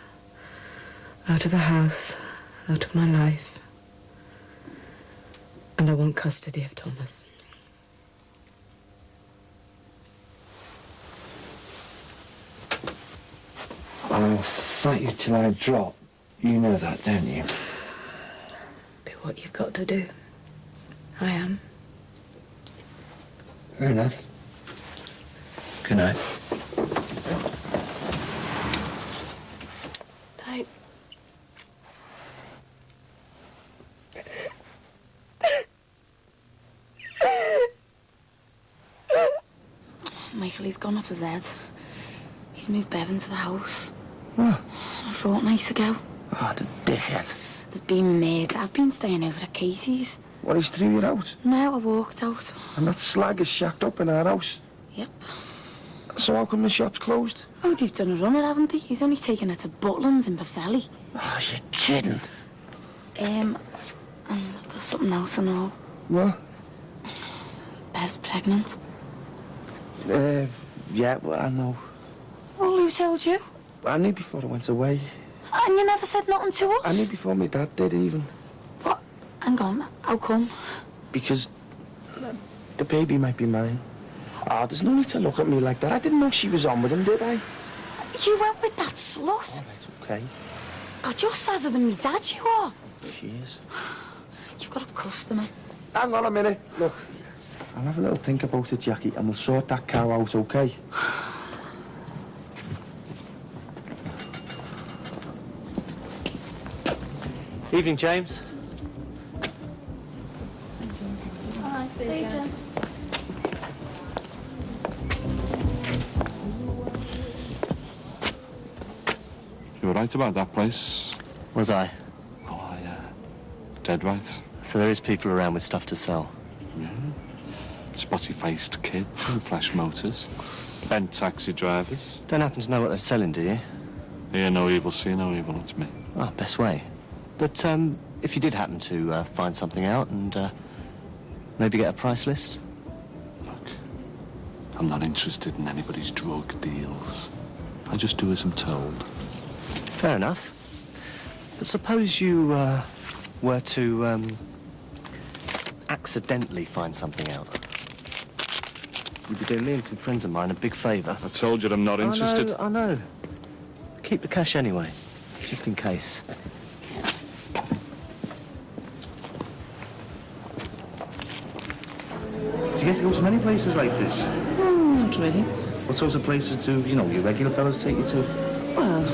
Out of the house, out of my life. And I want custody of Thomas. I'll fight you till I drop. You know that, don't you? Do what you've got to do. I am. Fair enough. Good night. Night. Michael, he's gone off his head. He's moved Bev into the house. What? A fortnight ago. Oh, the dickhead. There's been murder. I've been staying over at Casey's. Well, he's threw you out. No, I walked out. And that slag is shacked up in our house. Yep. So how come the shop's closed? Oh, they've done a runner, haven't they? He's only taken her to Butland's in Bethelly. Oh, you're kidding. And there's something else and all. What? Bev's pregnant. Yeah, well, I know. Well, who told you? I knew before I went away. And you never said nothing to us? I knew before my dad did, even. What? Hang on, how come? Because the baby might be mine. Ah, there's no need to look at me like that. I didn't know she was on with him, did I? You went with that slut? All right, okay. God, you're sadder than me dad, you are. She is. You've got a customer. Hang on a minute. Look, I'll have a little think about it, Jackie, and we'll sort that cow out, okay? Evening, James. Hi, see you, Jen. You were right about that place. Was I? Oh, yeah. Dead right. So there is people around with stuff to sell? Yeah. Spotty-faced kids and flash motors. Bent taxi drivers. Don't happen to know what they're selling, do you? Hear no evil, see no evil, it's me. Oh, best way. But, if you did happen to find something out and maybe get a price list? Look, I'm not interested in anybody's drug deals. I just do as I'm told. Fair enough. But suppose you were to accidentally find something out. You'd be doing me and some friends of mine a big favour. I told you I'm not interested. I know. Keep the cash anyway, just in case. Do you get to go to many places like this? Not really. What sorts of places do, you know, your regular fellas take you to? Well,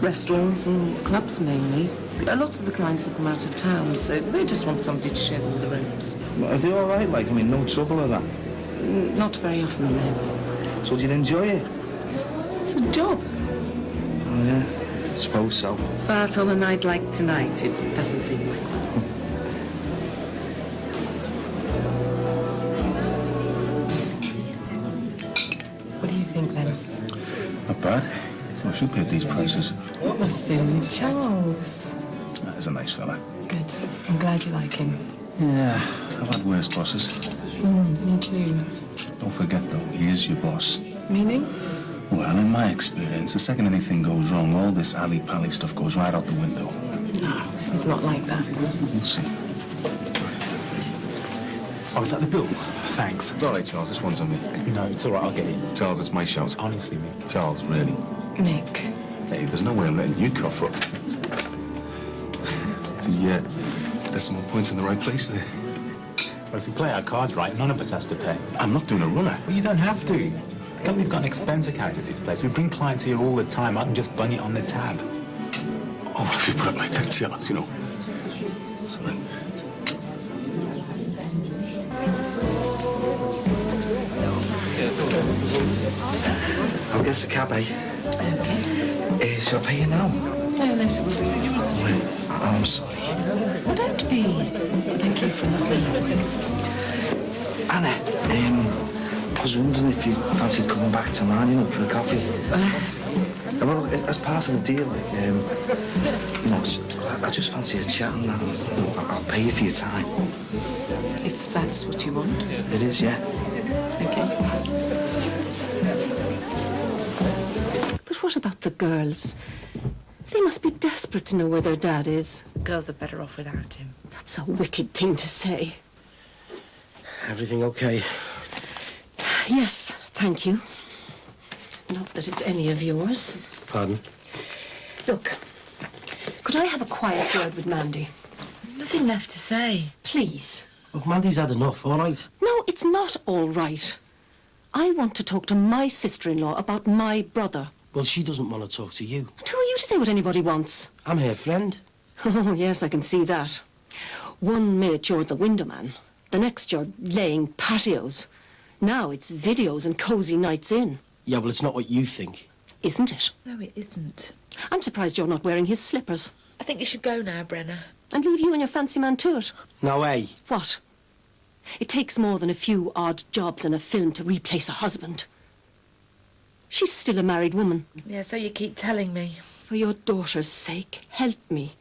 restaurants and clubs mainly. Lots of the clients are from out of town, so they just want somebody to show them the ropes. Well, are they all right? Like, I mean, no trouble or that? Not very often, no. So do you enjoy it? It's a job. Oh, yeah. I suppose so. But on a night like tonight, it doesn't seem like fun. What do you think, then? Not bad. So I should pay these prices. What a thing, Charles. That is a nice fella. Good. I'm glad you like him. Yeah, I've had worse bosses. Me too. Don't forget, though, he is your boss. Meaning? Well, in my experience, the second anything goes wrong, all this alley-pally stuff goes right out the window. No, it's not like that. We'll see. Oh, is that the bill? Thanks. It's all right, Charles. This one's on me. No, it's all right. I'll get it. Charles, it's my shout. Honestly, Mick. Charles, really? Mick. Hey, there's no way I'm letting you cough up. See, decimal point in the right place there. Well, if we play our cards right, none of us has to pay. I'm not doing a runner. Well, you don't have to. The company's got an expense account at this place. We bring clients here all the time. I can just bung it on the tab. Oh, if you put it like that, Charles, you know. Sorry. I'll get a cab, eh? Okay. Shall I pay you now? No, later we'll do it. I'm sorry. Well, don't be. Thank you for the lovely evening. Anna, I was wondering if you fancied coming back to mine, you know, for a coffee. Well, as part of the deal, you know, I just fancy a chat and that. You know, I'll pay you for your time. If that's what you want. It is, yeah. Okay. But what about the girls? They must be desperate to know where their dad is. Girls are better off without him. That's a wicked thing to say. Everything okay? Yes, thank you. Not that it's any of yours. Pardon? Look, could I have a quiet word with Mandy? There's nothing left to say. Please. Look, Mandy's had enough, all right? No, it's not all right. I want to talk to my sister-in-law about my brother. Well, she doesn't want to talk to you. And who are you to say what anybody wants? I'm her friend. Oh, yes, I can see that. 1 minute you're the window man. The next you're laying patios. Now it's videos and cosy nights in. Yeah, well, it's not what you think. Isn't it? No, it isn't. I'm surprised you're not wearing his slippers. I think you should go now, Brenna. And leave you and your fancy man to it. No way. What? It takes more than a few odd jobs in a film to replace a husband. She's still a married woman. Yeah, so you keep telling me. For your daughter's sake, help me.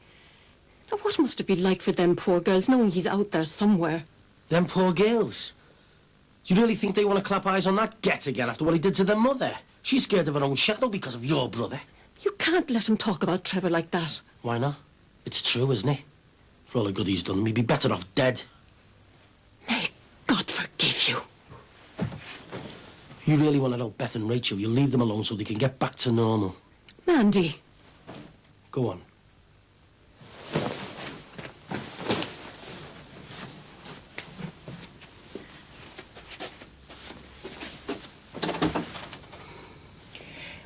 Now, what must it be like for them poor girls knowing he's out there somewhere? Them poor girls. Do you really think they want to clap eyes on that get again after what he did to their mother? She's scared of her own shadow because of your brother. You can't let him talk about Trevor like that. Why not? It's true, isn't it? For all the good he's done, he'd be better off dead. May God forgive you. If you really want to help Beth and Rachel, you leave them alone so they can get back to normal. Mandy. Go on.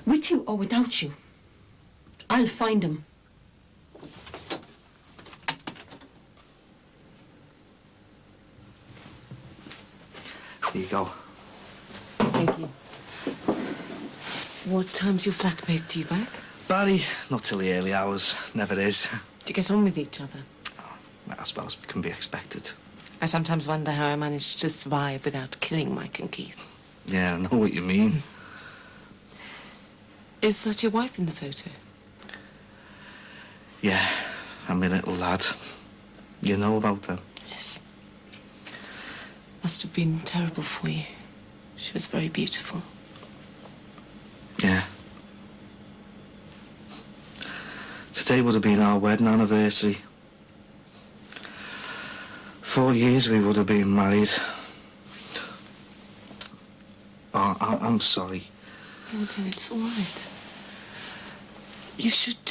With you or without you, I'll find him. Here you go. Thank you. What time's your flatmate due back? Barry, not till the early hours. Never is. Do you get on with each other? As well as can be expected. I sometimes wonder how I managed to survive without killing Mike and Keith. Yeah, I know what you mean. Is that your wife in the photo? Yeah, and my little lad. You know about them? Yes. Must have been terrible for you. She was very beautiful. Yeah. Today would have been our wedding anniversary. 4 years we would have been married. Oh, I'm sorry. Oh, no, it's all right. You should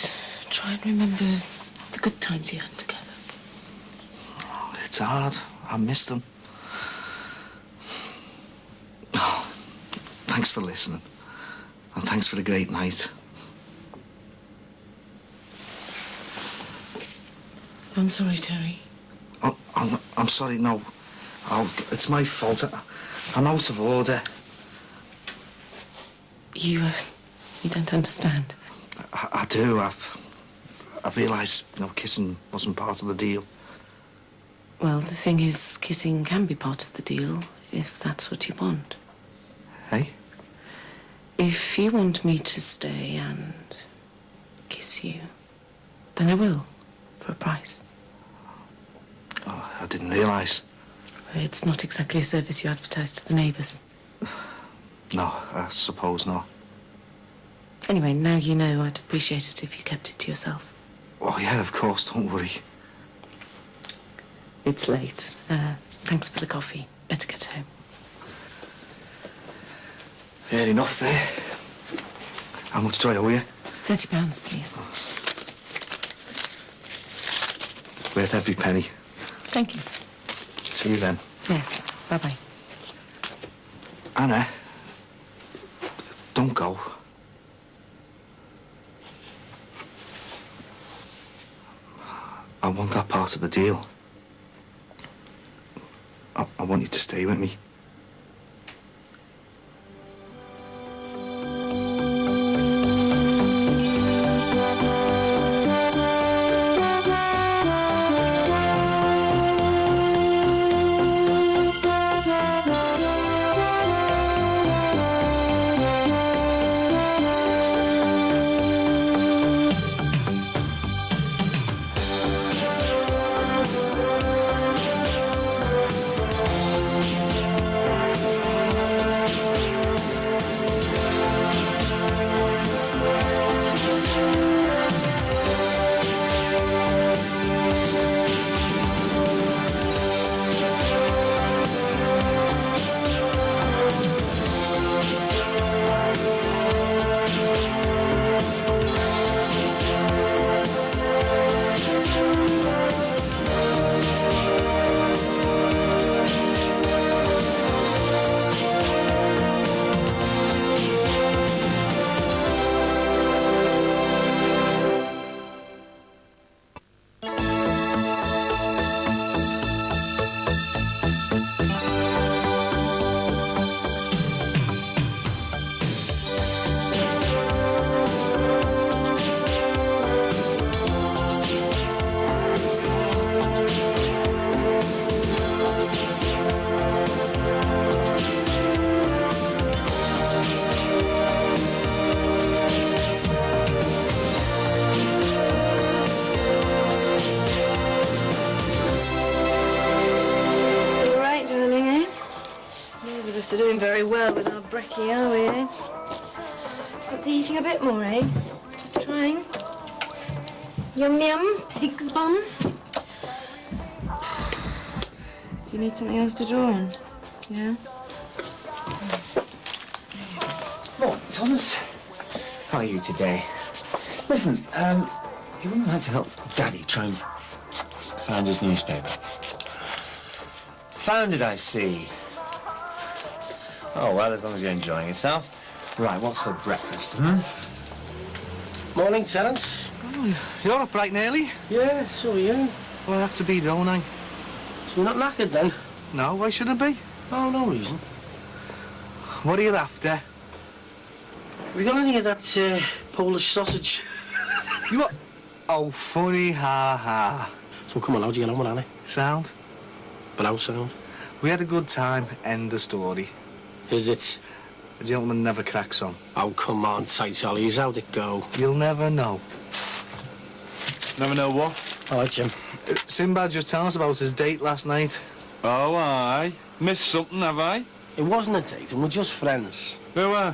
try and remember the good times you had together. Oh, it's hard. I miss them. Oh, thanks for listening. And thanks for the great night. I'm sorry, Terry. Oh, I'm sorry, no. It's my fault. I'm out of order. You don't understand. I do. I realised, you know, kissing wasn't part of the deal. Well, the thing is, kissing can be part of the deal, if that's what you want. Hey? If you want me to stay and kiss you, then I will, for a price. Oh, I didn't realise. It's not exactly a service you advertise to the neighbours. No, I suppose not. Anyway, now you know, I'd appreciate it if you kept it to yourself. Oh, yeah, of course, don't worry. It's late. Thanks for the coffee. Better get home. Fair enough, there. How much do I owe you? £30, please. Worth every penny. Thank you. See you then. Yes. Bye-bye. Anna, don't go. I want that part of the deal. I want you to stay with me. us are doing very well with our brekkie, are we, eh? What's eating a bit more, eh? Just trying. Yum yum, pig's bum. Do you need something else to draw on? Yeah? Morning, Thomas. How are you today? Listen, you wouldn't like to help Daddy try and find his newspaper? Found it, I see. Oh, well, as long as you're enjoying yourself. Right, what's for breakfast, Morning, Terence. Oh, you're up bright and early? Yeah, so are you. Well, I have to be, don't I? So you're not knackered, then? No, why should I be? Oh, no reason. What are you after? Have you got any of that Polish sausage? You what? Oh, funny, ha. So come on, how'd you get on with Annie? Sound? But how sound? We had a good time, end of story. Is it? A gentleman never cracks on. Oh, come on, tight Ollies, how'd it go? You'll never know. Never know what? All right, Jim. Sinbad just telling us about his date last night. Oh, aye. Missed something, have I? It wasn't a date, and we're just friends. Who are?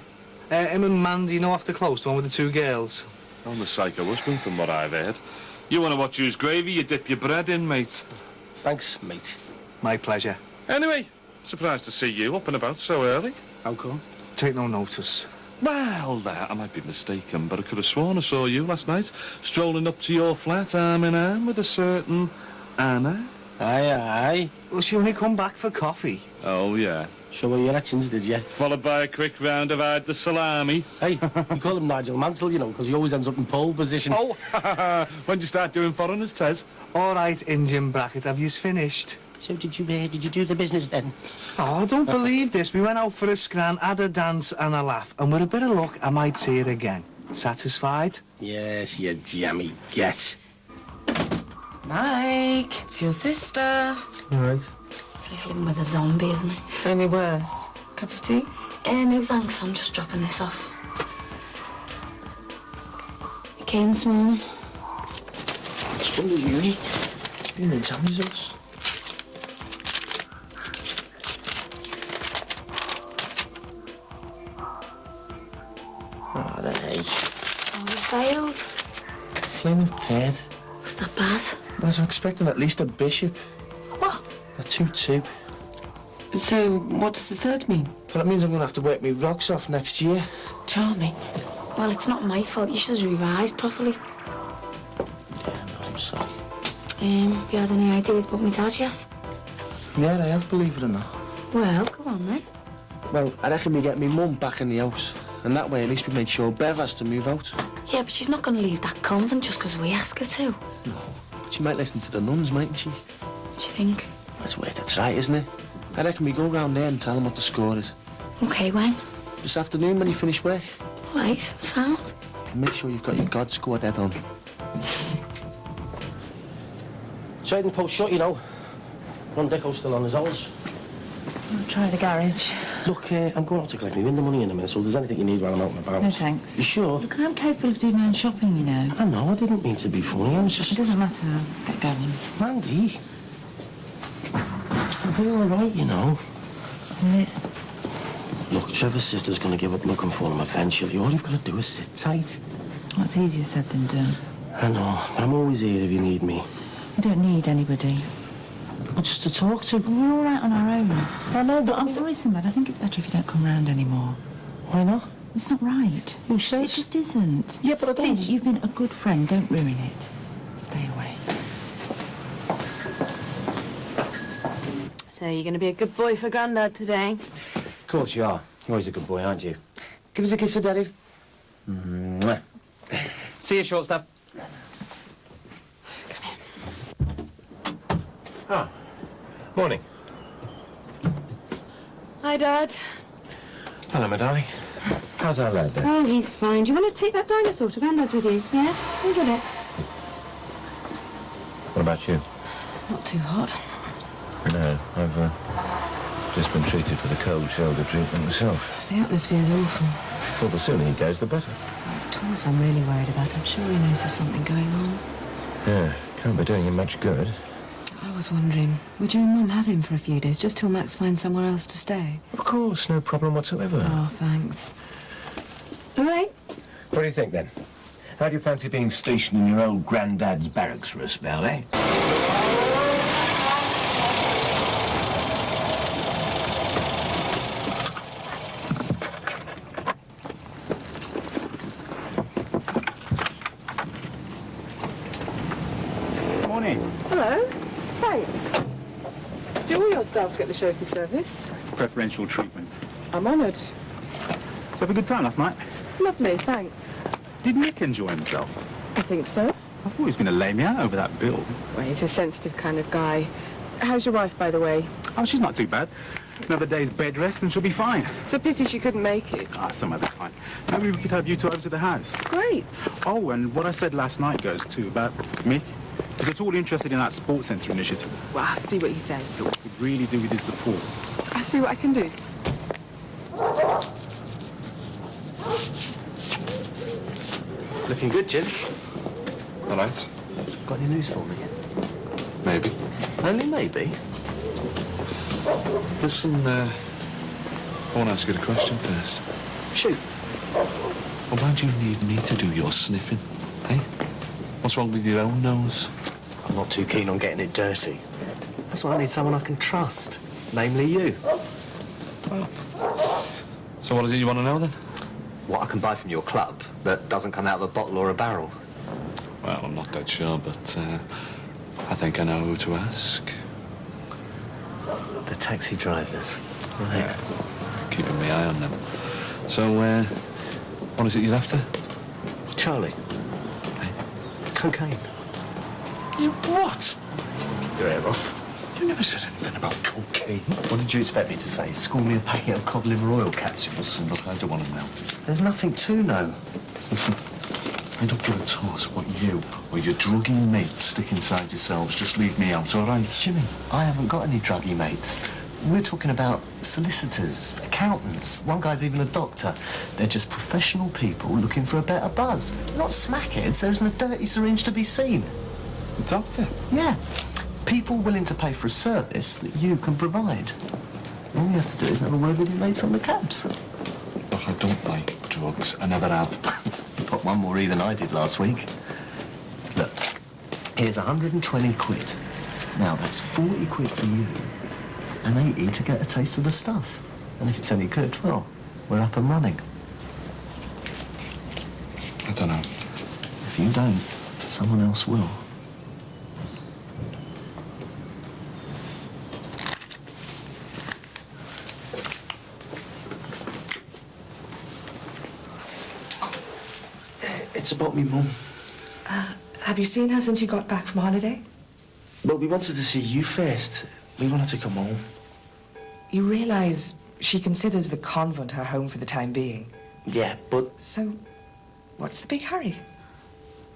Him and Mandy, you know, off the close, the one with the 2 girls. I'm the psycho husband, from what I've heard. You want to watch whose gravy you dip your bread in, mate. Thanks, mate. My pleasure. Anyway, surprised to see you up and about so early. How come? Take no notice. Well, I might be mistaken, but I could have sworn I saw you last night, strolling up to your flat arm in arm with a certain Anna. Aye. Well, she only come back for coffee. Oh, yeah. Show her your actions, did you? Followed by a quick round of hide the salami. Hey, you call him Nigel Mansell, you know, because he always ends up in pole position. Oh, when you start doing foreigners, Tez? All right, Indian bracket, have you finished? So did you do the business then? Oh, I don't believe this. We went out for a scran, had a dance and a laugh, and with a bit of luck, I might see it again. Satisfied? Yes, you jammy get. Mike, it's your sister. All right. It's like living with a zombie, isn't it? Only worse. Cup of tea? No thanks, I'm just dropping this off. You came this morning? It's from the uni. Doing exam results. Oh, hey. Oh, you failed? Flaming dead. Was that bad? I was expecting at least a bishop. What? A 2-2. So, what does the third mean? Well, that means I'm going to have to work my rocks off next year. Charming. Well, it's not my fault. You should have revised properly. Yeah, no, I'm sorry. Have you had any ideas about my dad yet? Yeah, I have, believe it or not. Well, go on then. Well, I reckon we get me mum back in the house. And that way, at least we make sure Bev has to move out. Yeah, but she's not going to leave that convent just because we ask her to. No, but she might listen to the nuns, mightn't she? What do you think? That's worth a try, isn't it? I reckon we go round there and tell them what the score is. OK, when? This afternoon when you finish work. All right, sound. And make sure you've got your God squad head on. Trading post shut, you know. One Dicko's still on his holes. I'll try the garage. Look, I'm going out to collect my window money in a minute, so if there's anything you need while I'm out and about. No, thanks. You sure? Look, I'm capable of doing my own shopping, you know. I know, I didn't mean to be funny, I was just... It doesn't matter. Get going. Mandy. I'll be all right, you know. Right. Look, Trevor's sister's going to give up looking for him eventually. All you've got to do is sit tight. Well, it's easier said than done. I know, but I'm always here if you need me. We don't need anybody. Well, just to talk to. We're all right on our own. I know, but I'm sorry, Sinbad. I think it's better if you don't come round anymore. Why not? It's not right. Who says? It just isn't. Yeah, but I don't... Please, you've been a good friend. Don't ruin it. Stay away. So you're going to be a good boy for Grandad today? Of course you are. You're always a good boy, aren't you? Give us a kiss for Daddy. Mwah. See you, shortstop. Oh, morning. Hi, Dad. Hello, my darling. How's our lad, then? Oh, he's fine. Do you want to take that dinosaur to Grandad's with you? Yeah? We'll get it. What about you? Not too hot. No, I've just been treated for the cold shoulder treatment myself. The atmosphere's awful. Well, the sooner he goes, the better. It's Thomas I'm really worried about. I'm sure he knows there's something going on. Yeah, can't be doing him much good. I was wondering, would you and Mum have him for a few days, just till Max finds somewhere else to stay? Of course, no problem whatsoever. Oh, thanks. All right. What do you think, then? How do you fancy being stationed in your old granddad's barracks for a spell, eh? Morning. Hello. Thanks. Do all your staff get the chauffeur service? It's preferential treatment. I'm honoured. Did you have a good time last night? Lovely, thanks. Did Nick enjoy himself? I think so. I thought he was going to lay me out over that bill. Well, he's a sensitive kind of guy. How's your wife, by the way? Oh, she's not too bad. Another day's bed rest and she'll be fine. It's a pity she couldn't make it. Ah, some other time. Maybe we could have you two over to the house. Great. Oh, and what I said last night goes too about Mick. He's at all interested in that sports centre initiative. Well, I'll see what he says. Look, we could really do with his support. I'll see what I can do. Looking good, Jim. All right. Got any news for me? Maybe. Only maybe? Listen, I want to ask you a question first. Shoot. Well, why do you need me to do your sniffing, eh? What's wrong with your own nose? I'm not too keen on getting it dirty. That's why I need someone I can trust. Namely you. So what is it you want to know, then? What I can buy from your club that doesn't come out of a bottle or a barrel. Well, I'm not dead sure, but I think I know who to ask. The taxi drivers. Right. Yeah. Keeping my eye on them. So, what is it you're after? Charlie. Hey? Cocaine. You what? Your hair off. You never said anything about cocaine. What did you expect me to say? School me a packet of cod liver oil capsules? Look, I don't want to know. There's nothing to know. Listen, I don't give a toss what you or your druggy mates stick inside yourselves. Just leave me out, all right? Jimmy, I haven't got any druggy mates. We're talking about solicitors, accountants. One guy's even a doctor. They're just professional people looking for a better buzz. They're not smackheads. There isn't a dirty syringe to be seen. A doctor? Yeah. People willing to pay for a service that you can provide. All you have to do is have a word with your mates on the cabs. Look, I don't like drugs. I never have. You got one more E than I did last week. Look, here's 120 quid. Now, that's 40 quid for you and 80 to get a taste of the stuff. And if it's any good, well, we're up and running. I don't know. If you don't, someone else will. It's about me mum. Have you seen her since you got back from holiday? Well, we wanted to see you first. We wanted to come home. You realise she considers the convent her home for the time being. Yeah, but... So, what's the big hurry?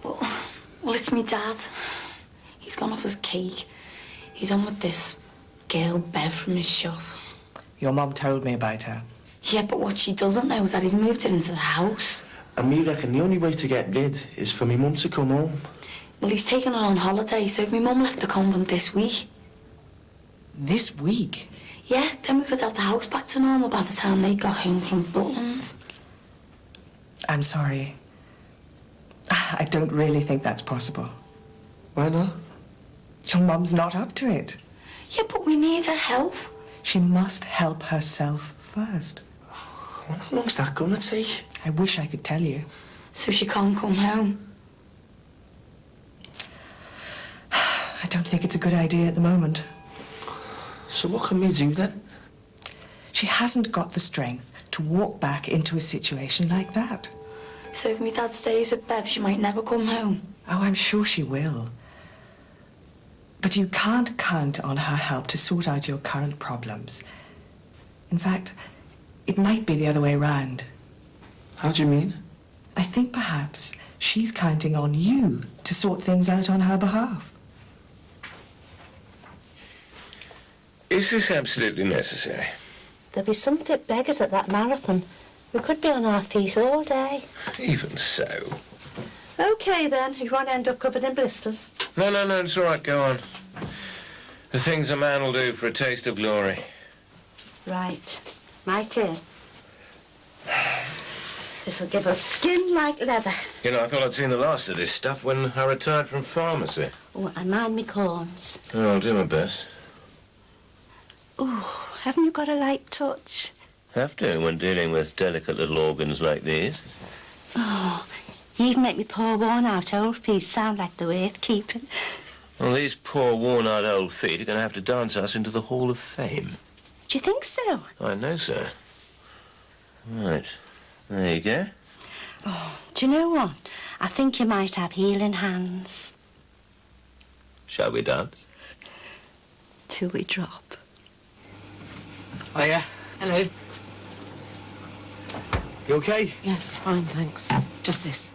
Well, it's me dad. He's gone off his cake. He's on with this girl, Bev, from his shop. Your mum told me about her. Yeah, but what she doesn't know is that he's moved it into the house. And me reckon the only way to get rid is for me mum to come home. Well, he's taken her on holiday, so if my mum left the convent this week... This week? Yeah, then we could have the house back to normal by the time they got home from Butlands. I'm sorry. I don't really think that's possible. Why not? Your mum's not up to it. Yeah, but we need her help. She must help herself first. Well, how long's that gonna take? I wish I could tell you. So she can't come home? I don't think it's a good idea at the moment. So what can we do then? She hasn't got the strength to walk back into a situation like that. So if my dad stays with Bev, she might never come home? Oh, I'm sure she will. But you can't count on her help to sort out your current problems. In fact, it might be the other way round. How do you mean? I think perhaps she's counting on you to sort things out on her behalf. Is this absolutely necessary? There'll be some fit beggars at that marathon. We could be on our feet all day. Even so. OK, then, if you want to end up covered in blisters. No, it's all right, go on. The things a man will do for a taste of glory. Right. My turn. This'll give us skin like leather. You know, I thought I'd seen the last of this stuff when I retired from pharmacy. Oh, and mind me corns. Oh, I'll do my best. Oh, haven't you got a light touch? Have to when dealing with delicate little organs like these. Oh, you even make me poor worn-out old feet sound like they're worth keeping. Well, these poor, worn-out old feet are going to have to dance us into the Hall of Fame. Do you think so? I know, sir. Right. There you go. Oh, do you know what? I think you might have healing hands. Shall we dance? Till we drop. Oh, yeah? Hello. You okay? Yes, fine, thanks. Just this.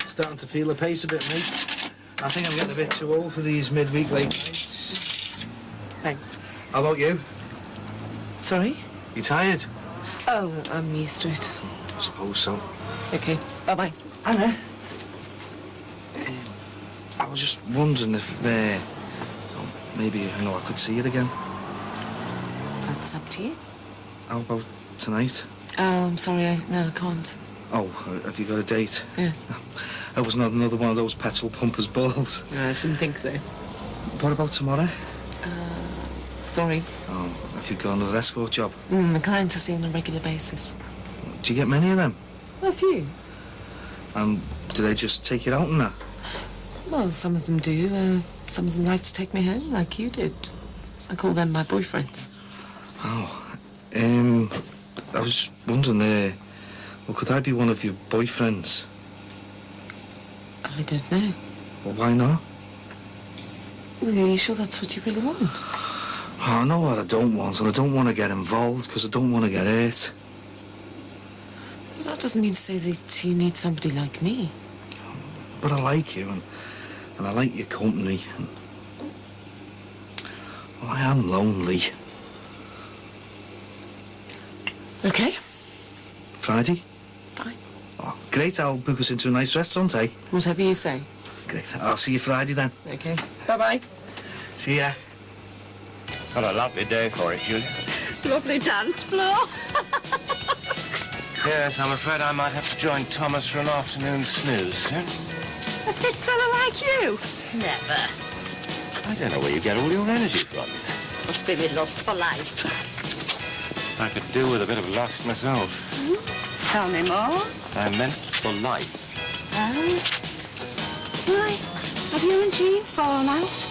Starting to feel the pace a bit, mate. I think I'm getting a bit too old for these midweek late nights. Thanks. How about you? Sorry? You tired? Oh, I'm used to it. I suppose so. Okay, bye-bye. Anna? I was just wondering if, maybe, I could see it again. That's up to you. How about tonight? Oh, I'm sorry, no, I can't. Oh, have you got a date? Yes. I was not another one of those petrol pumpers balls. No, I shouldn't think so. What about tomorrow? Sorry. Oh, have you got another escort job? The clients I see on a regular basis. Do you get many of them? A few. Do they just take you out and that? Well, some of them do. Some of them like to take me home, like you did. I call them my boyfriends. Oh, I was wondering, well, could I be one of your boyfriends? I don't know. Well, why not? Well, are you sure that's what you really want? Oh, I know what I don't want, and I don't want to get involved because I don't want to get hurt. Well, that doesn't mean to say that you need somebody like me. But I like you, and I like your company. And, well, I am lonely. Okay. Friday? Fine. Oh, great. I'll book us into a nice restaurant, eh? Whatever you say. Great. I'll see you Friday then. Okay. Bye-bye. See ya. What a lovely day for it, Julia. Lovely dance floor. Yes, I'm afraid I might have to join Thomas for an afternoon snooze soon. A fit fella like you? Never. I don't know where you get all your energy from. Must be me lust for life. I could do with a bit of lust myself. Tell me more. I meant for life. Oh. Why? Have you and Jean fallen out?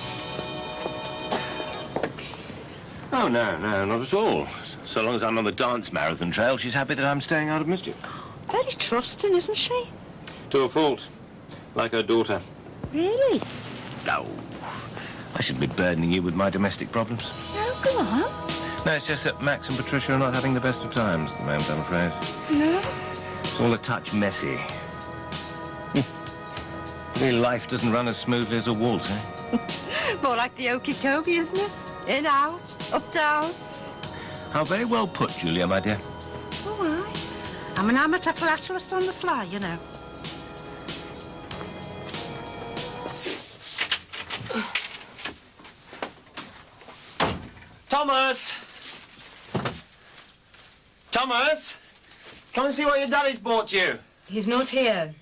Oh, no, not at all. So long as I'm on the dance marathon trail, she's happy that I'm staying out of mischief. Very trusting, isn't she? To a fault. Like her daughter. Really? No. I shouldn't be burdening you with my domestic problems. No, go on. No, it's just that Max and Patricia are not having the best of times at the moment, I'm afraid. No? It's all a touch messy. Really, life doesn't run as smoothly as a waltz, eh? More like the okey-dokey, isn't it? In, out, up, down. How very well put, Julia, my dear. Oh, aye. I'm an amateur philatelist on the sly, you know. Thomas! Thomas! Come and see what your daddy's bought you. He's not here.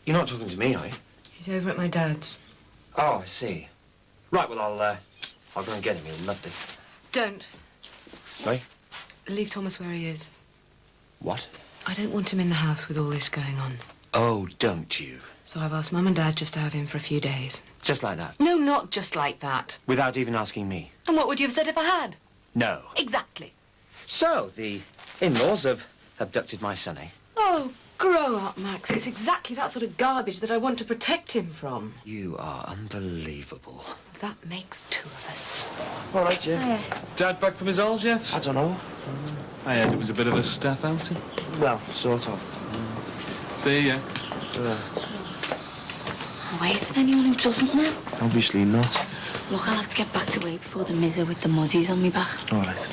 You're not talking to me, are you? He's over at my dad's. Oh, I see. Right, well, I'll go and get him. He'll love this. Don't. Sorry? Leave Thomas where he is. What? I don't want him in the house with all this going on. Oh, don't you? So I've asked Mum and Dad just to have him for a few days. Just like that? No, not just like that. Without even asking me? And what would you have said if I had? No. Exactly. So, the in-laws have abducted my son, eh? Oh, grow up, Max. It's exactly that sort of garbage that I want to protect him from. You are unbelievable. That makes two of us. All right, Jim. Dad back from his halls yet? I don't know. I heard it was a bit of a staff outing. Well, sort of. See ya. Why is there anyone who doesn't know? Obviously not. Look, I'll have to get back to work before the miser with the muzzies on me back. All right.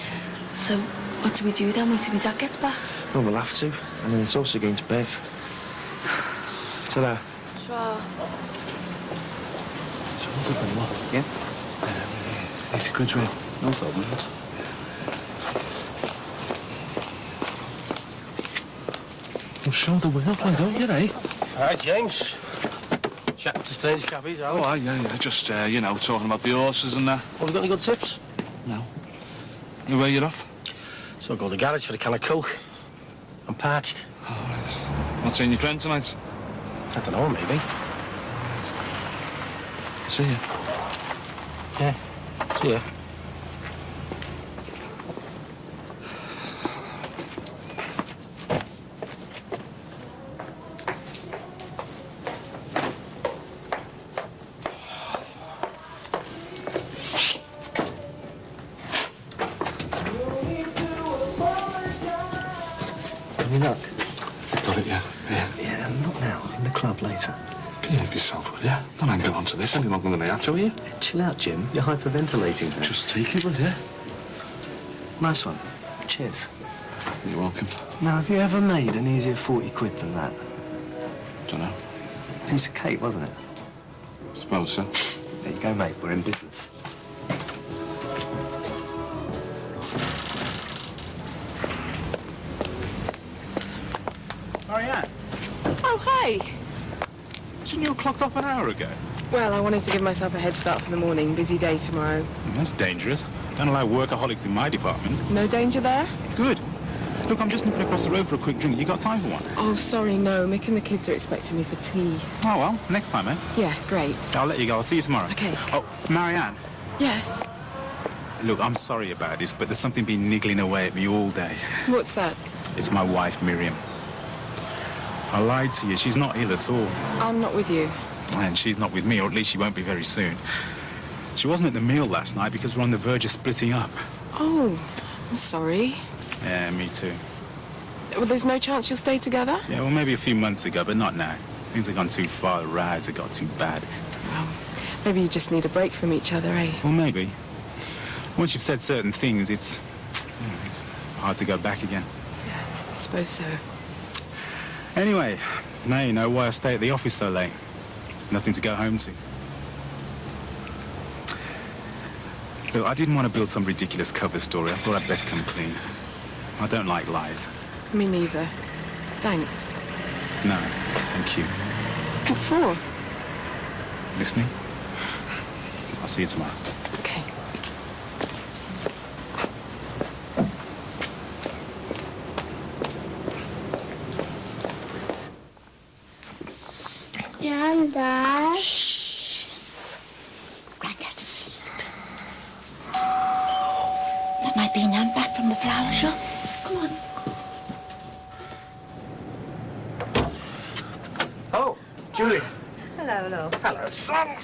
So, what do we do then? Wait till my dad gets back? Well, we'll have to. And then it's also against Bev. Ta-da. Ta. I'll tell you what. Yeah? 80 quid's worth. No problem. Well, show the will, why don't you, eh? Hi, James. Chatting to strange cabbies, are we? Oh, yeah. Just, you know, talking about the horses and that. Have you got any good tips? No. You where you're off? So I'll go to the garage for a can of Coke. I'm parched. All right. Not seeing your friend tonight? I don't know, maybe. See you. Yeah. See ya. Any luck? Got it, yeah. Yeah, not now. In the club later. Behave yourself, will ya? Don't hang on to this any longer than I have to, will you? Chill out, Jim. You're hyperventilating there. Just take it, will ya? Nice one. Cheers. You're welcome. Now, have you ever made an easier 40 quid than that? Don't know. Piece of cake, wasn't it? Suppose so. There you go, mate. We're in business. Marianne, Oh, hi. shouldn't you have clocked off an hour ago? Well, I wanted to give myself a head start for the morning. Busy day tomorrow. That's dangerous. Don't allow workaholics in my department. No danger there? Good. Look, I'm just nipping across the road for a quick drink. You got time for one? Oh, sorry, no. Mick and the kids are expecting me for tea. Oh, well, next time, eh? Yeah, great. I'll let you go. I'll see you tomorrow. Okay. Oh, Marianne. Yes? Look, I'm sorry about this, but there's something been niggling away at me all day. What's that? It's my wife, Miriam. I lied to you. She's not ill at all. I'm not with you. And she's not with me, or at least she won't be very soon. She wasn't at the meal last night because we're on the verge of splitting up. Oh, I'm sorry. Yeah, me too. Well, there's no chance you'll stay together? Yeah, well, maybe a few months ago, but not now. Things have gone too far. The rows have got too bad. Well, maybe you just need a break from each other, eh? Well, maybe. Once you've said certain things, it's hard to go back again. I suppose so. Anyway, now you know why I stay at the office so late. There's nothing to go home to. Look, I didn't want to build some ridiculous cover story. I thought I'd best come clean. I don't like lies. Me neither. Thanks. No, thank you. What for? Listening? I'll see you tomorrow. Okay. Grandad. Shh. Grandad's asleep. That might be Nan back from the flower shop. Come on. Oh, Julie. Hello. Hello, son.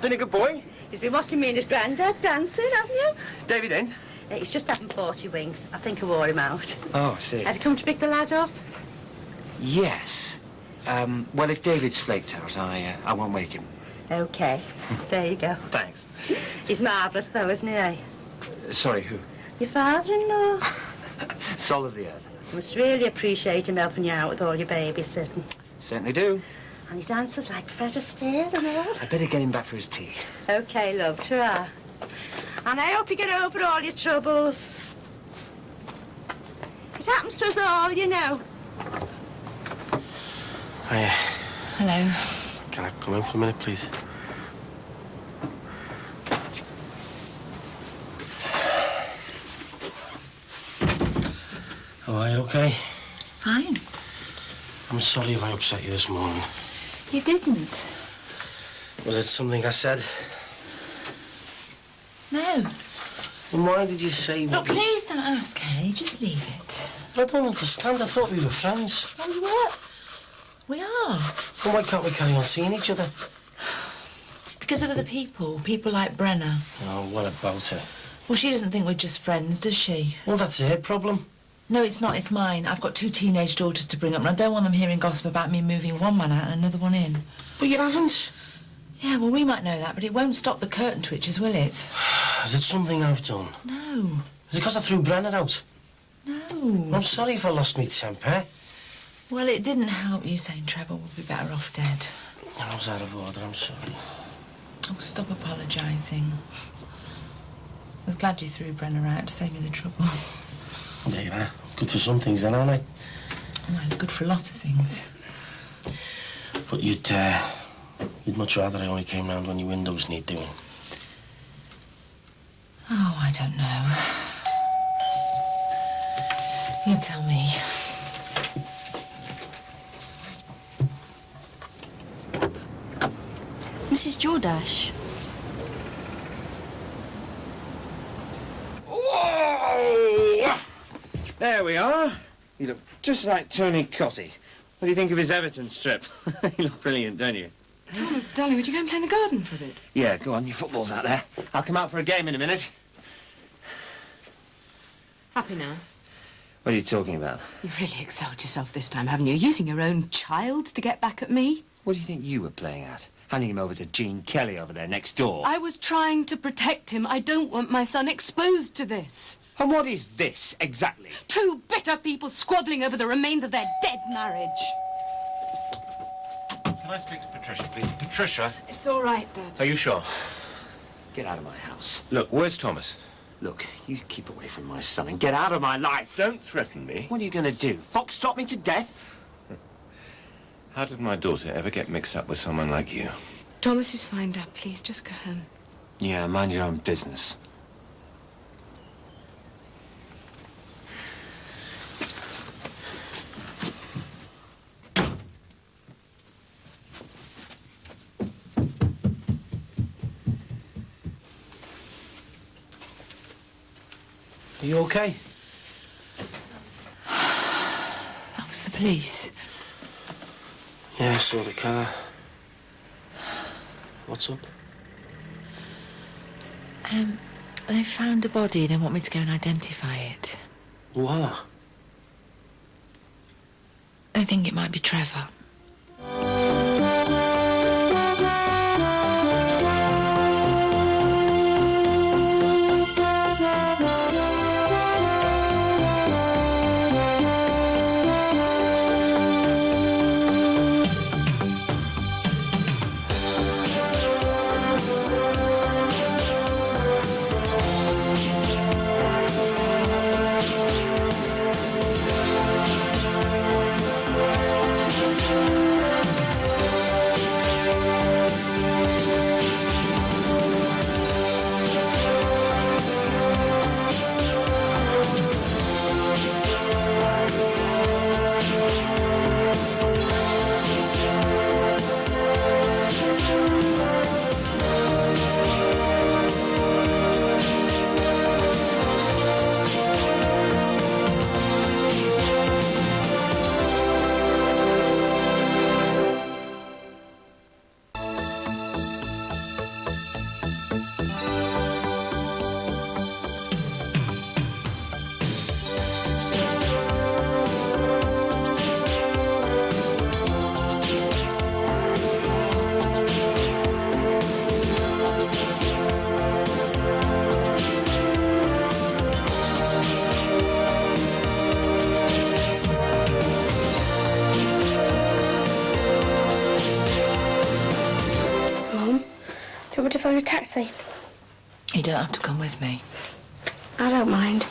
Been a good boy? He's been watching me and his granddad dancing, haven't you? David in? He's just having 40 winks. I think I wore him out. Oh, I see. Had he come to pick the lad up? Yes. Well, if David's flaked out, I won't wake him. OK. There you go. Thanks. He's marvellous, though, isn't he, eh? Sorry, who? Your father-in-law. Soul of the earth. You must really appreciate him helping you out with all your babysitting. Certainly do. And he dances like Fred Astaire and all. I better get him back for his tea. OK, love. Ta-ra. And I hope you get over all your troubles. It happens to us all, you know. Hiya. Hello. Can I come in for a minute, please? Oh, are you okay? Fine. I'm sorry if I upset you this morning. You didn't. Was it something I said? No. And why did you say... Look, please don't ask, Harry. Just leave it. I don't understand. I thought we were friends. Oh, what? We are. Well, why can't we carry on seeing each other? Because of other people. People like Brenna. Oh, what about her? Well, she doesn't think we're just friends, does she? Well, that's her problem. No, it's not. It's mine. I've got 2 teenage daughters to bring up, and I don't want them hearing gossip about me moving one man out and another one in. But you haven't. Yeah, well, we might know that, but it won't stop the curtain twitchers, will it? Is it something I've done? No. Is it because I threw Brenna out? No. I'm sorry if I lost me temper. Well, it didn't help you saying Trevor would be better off dead. I was out of order. I'm sorry. Oh, stop apologising. I was glad you threw Brenner out to save me the trouble. There you are. Good for some things then, aren't they? Well, good for a lot of things. But you'd much rather I only came round when your windows need doing. Oh, I don't know. You tell me. Mrs. Jordache. Whoa! There we are. You look just like Tony Cotty. What do you think of his Everton strip? You look brilliant, don't you? Thomas, darling, would you go and play in the garden for a bit? Yeah, go on, your football's out there. I'll come out for a game in a minute. Happy now? What are you talking about? You've really excelled yourself this time, haven't you? Using your own child to get back at me? What do you think you were playing at? Handing him over to Jean Kelly over there next door? I was trying to protect him. I don't want my son exposed to this. And what is this, exactly? Two bitter people squabbling over the remains of their dead marriage. Can I speak to Patricia, please? Patricia? It's all right, Dad. Are you sure? Get out of my house. Look, where's Thomas? Look, you keep away from my son and get out of my life. Don't threaten me. What are you going to do? Foxtrot me to death? How did my daughter ever get mixed up with someone like you? Thomas is fine, Dad. Please, just go home. Yeah, mind your own business. Are you okay? That was the police. Yeah, I saw the car. What's up? They found a body. They want me to go and identify it. What? They think it might be Trevor. phone a taxi? You don't have to come with me. I don't mind.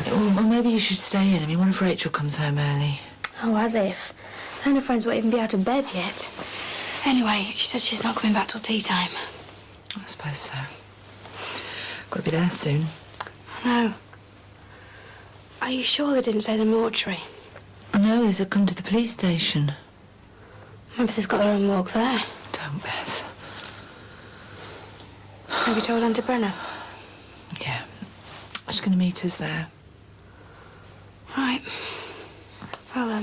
Well, maybe you should stay in. I mean, what if Rachel comes home early? Oh, as if. And her friends won't even be out of bed yet. Anyway, she said she's not coming back till tea time. I suppose so. Got to be there soon. No. Are you sure they didn't say the mortuary? No, they said come to the police station. Maybe they've got their own morgue there. Don't, Beth. Have you told Auntie Brenner? Yeah. She's going to meet us there. Right. Well, I'll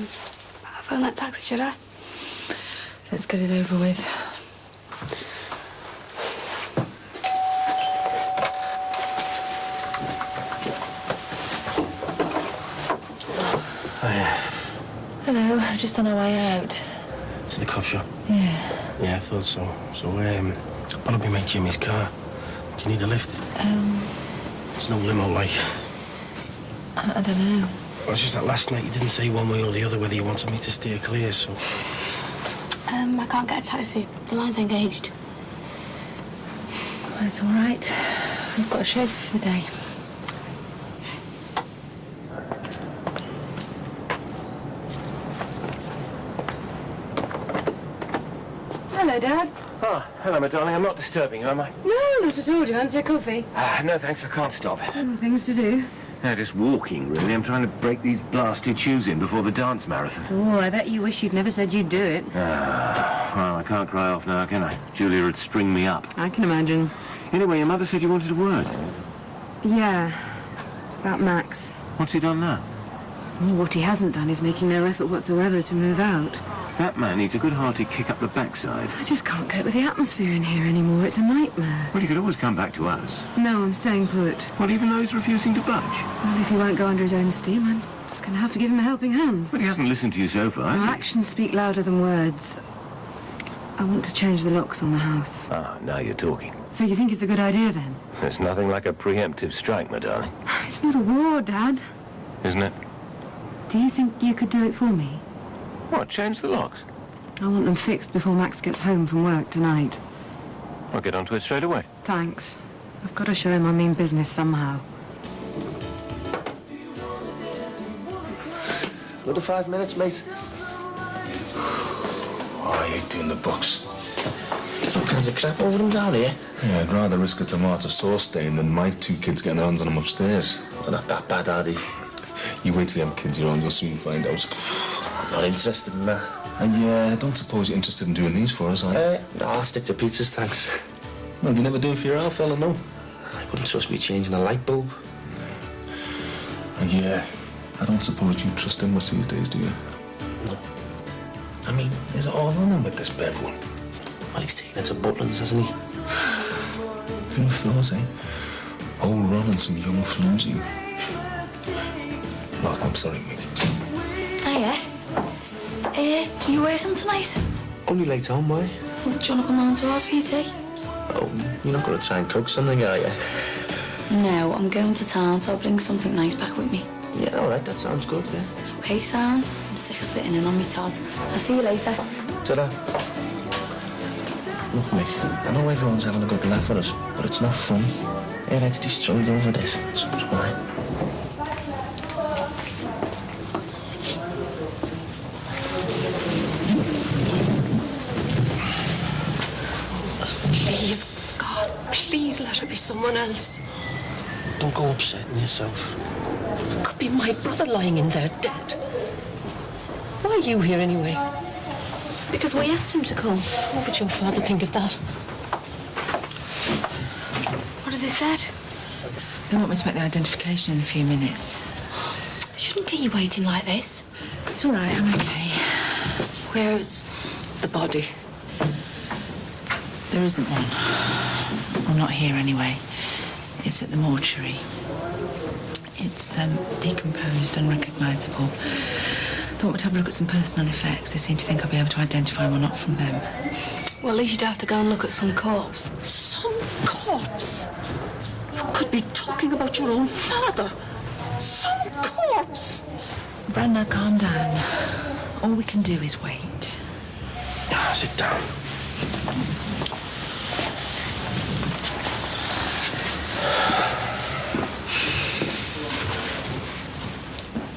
phone that taxi, should I? Let's get it over with. Hello, just on our way out. To the cop shop? Yeah. Yeah, I thought so. So, what'll be make Jimmy's car? Do you need a lift? There's no limo, like. I don't know. Well, it's just that last night you didn't say one way or the other whether you wanted me to steer clear, so... I can't get a taxi. The line's engaged. It's all right. I've got a chauffeur for the day. Hello, Dad. Oh, hello, my darling. I'm not disturbing you, am I? No, not at all. Do you want a coffee? No, thanks. I can't stop. Things to do. No, just walking, really. I'm trying to break these blasted shoes in before the dance marathon. Oh, I bet you wish you'd never said you'd do it. Well, I can't cry off now, can I? Julia would string me up. I can imagine. Anyway, your mother said you wanted to work. Yeah. About Max. What's he done now? Well, what he hasn't done is making no effort whatsoever to move out. That man needs a good hearty kick up the backside. I just can't cope with the atmosphere in here anymore. It's a nightmare. Well, you could always come back to us. No, I'm staying put. Well, even though he's refusing to budge? Well, if he won't go under his own steam, I'm just going to have to give him a helping hand. But he hasn't listened to you so far, has Our he? actions speak louder than words. I want to change the locks on the house. Ah, now you're talking. So you think it's a good idea, then? There's nothing like a preemptive strike, my darling. It's not a war, Dad. Isn't it? Do you think you could do it for me? What, change the locks? I want them fixed before Max gets home from work tonight. I'll get onto it straight away. Thanks. I've got to show him I mean business somehow. Another 5 minutes, mate. Oh, I hate doing the books. There's all kinds of crap over them down here. Yeah, I'd rather risk a tomato sauce stain than my 2 kids getting their hands on them upstairs. They're not that bad, are they? You wait till you have kids your own, you'll soon find out. I'm not interested in that. I don't suppose you're interested in doing these for us, are you? No, I'll stick to pizzas, thanks. No, you never do it for your old fella, no? I wouldn't trust me changing a light bulb. Yeah, I don't suppose you trust him much these days, do you? No. I mean, there's all on him with this Bev one. Well, he's taking it to Butlins, hasn't he? Who'd have thought, eh? Old Ron and some young floozy. Look, I'm sorry, mate. Hiya. You working tonight? Only late home, why? Do you want to come round to ours for your tea? Oh, you're not going to try and cook something, are you? No, I'm going to town, so I'll bring something nice back with me. Yeah, all right, that sounds good, yeah. Okay, sound. I'm sick of sitting in on me Todd. I'll see you later. Ta-da. Look, mate, I know everyone's having a good laugh at us, but it's not fun. Our head's destroyed over this. So's why. Please, God, please let it be someone else. Don't go upsetting yourself. It could be my brother lying in there dead. Why are you here anyway? Because we asked him to come. What would your father think of that? What have they said? They want me to make the identification in a few minutes. They shouldn't get you waiting like this. It's all right, I'm okay. Where's the body? There isn't one. Well, not here anyway. It's at the mortuary. It's decomposed, unrecognisable. Thought we'd have a look at some personal effects. They seem to think I'll be able to identify one up from them. Well, at least you'd have to go and look at some corpse. Some corpse? You could be talking about your own father. Some corpse? Brenda, calm down. All we can do is wait. Sit down.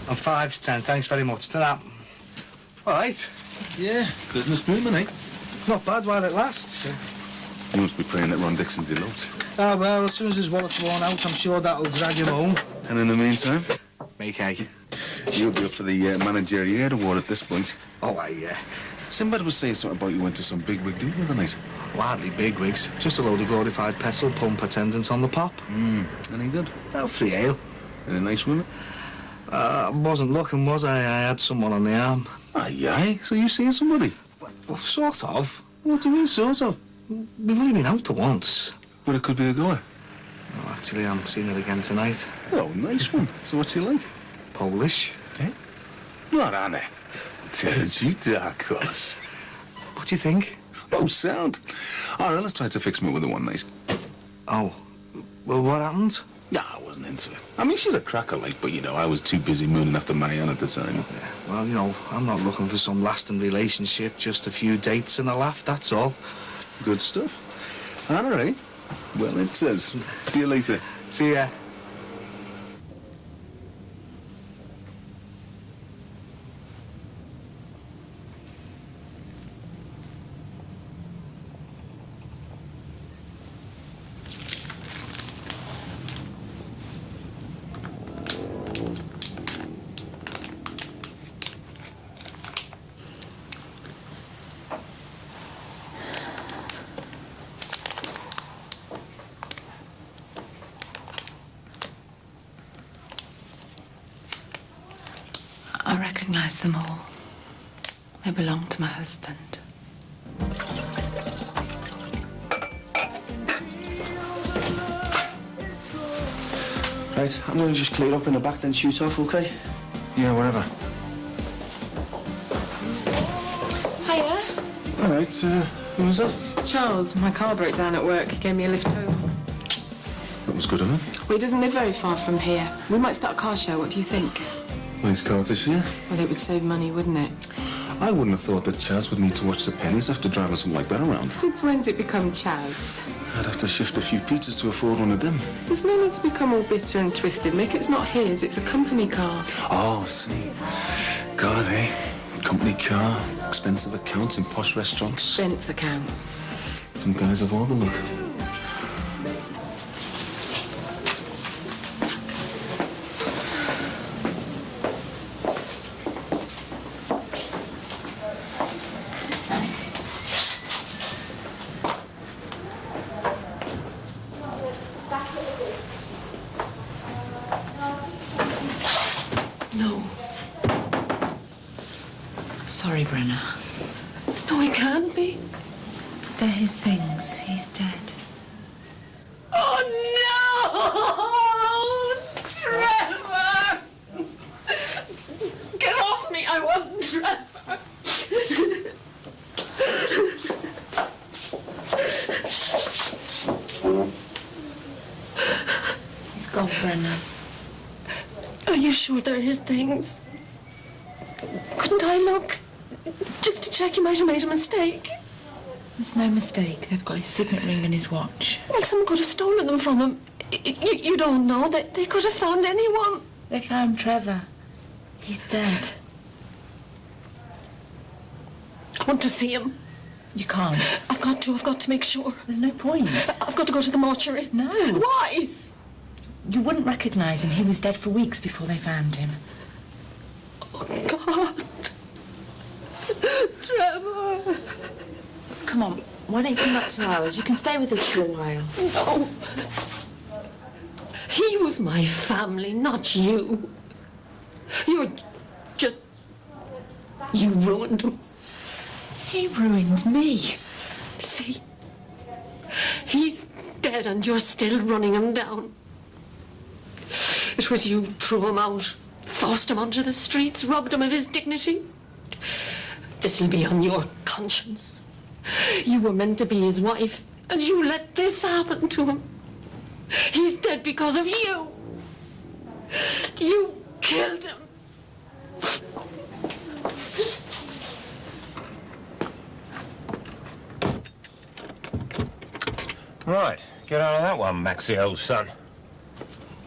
On 5 to 10, thanks very much to that. All right. Yeah, business booming, eh? Not bad while it lasts. You must be praying that Ron Dixon's eloped. Ah, well, as soon as his wallet's worn out, I'm sure that'll drag him home. And in the meantime? Make hay. You'll be up for the managerial award at this point. Oh, yeah. Somebody was saying something about you went to some bigwig deal the other night. Hardly bigwigs. Just a load of glorified petrol pump attendants on the pop. Any good? No, free ale. Any nice women? I wasn't looking, was I? I had someone on the arm. Aye. So you seen somebody? Well, sort of. What do you mean, sort of? We've only been out to once. But it could be a guy. No, actually, I'm seeing her again tonight. Oh, nice one. So what's she like? Polish. Eh? Not Anna. Tells you, dark horse. What do you think? Oh, sound. All right, let's try to fix me with the one night. Oh. Well, what happened? Nah, I wasn't into it. I mean, she's a cracker, like, but, I was too busy mooning after Marianne at the time. Yeah, well, I'm not looking for some lasting relationship, just a few dates and a laugh, that's all. Good stuff. All right. Well, it says. See you later. See ya. I recognise them all. They belong to my husband. Right, I'm going to just clear up in the back, then shoot off, OK? Yeah, whatever. Hiya. All right, who was that? Charles, my car broke down at work. He gave me a lift home. That was good of him. Well, he doesn't live very far from here. We might start a car show. What do you think? Nice cottage, yeah? Well, it would save money, wouldn't it? I wouldn't have thought that Chaz would need to watch the pennies after driving something like that around. Since when's it become Chaz? I'd have to shift a few pizzas to afford one of them. There's no need to become all bitter and twisted. Mick, it's not his, it's a company car. Oh, see. God, eh? Company car, expensive accounts in posh restaurants. Expense accounts. Some guys have all the look. No. I'm sorry, Brenna. No, he can't be. They're his things. He's dead. Oh, no! Trevor! Get off me! I want Trevor! He's gone, Brenna. Are you sure they're his things? Couldn't I look? Just to check you might have made a mistake. There's no mistake. They've got his signet ring and his watch. Well, someone could have stolen them from him. You don't know. They could have found anyone. They found Trevor. He's dead. I want to see him. You can't. I've got to make sure. There's no point. I've got to go to the mortuary. No. Why? You wouldn't recognise him. He was dead for weeks before they found him. Oh, God. Trevor. Come on. Why don't you come back to ours? You can stay with us for a while. No. He was my family, not you. You're just... You ruined him. He ruined me. See? He's dead and you're still running him down. It was you threw him out, forced him onto the streets, robbed him of his dignity. This'll be on your conscience. You were meant to be his wife, and you let this happen to him. He's dead because of you. You killed him. Right, get out of that one, Maxie, old son.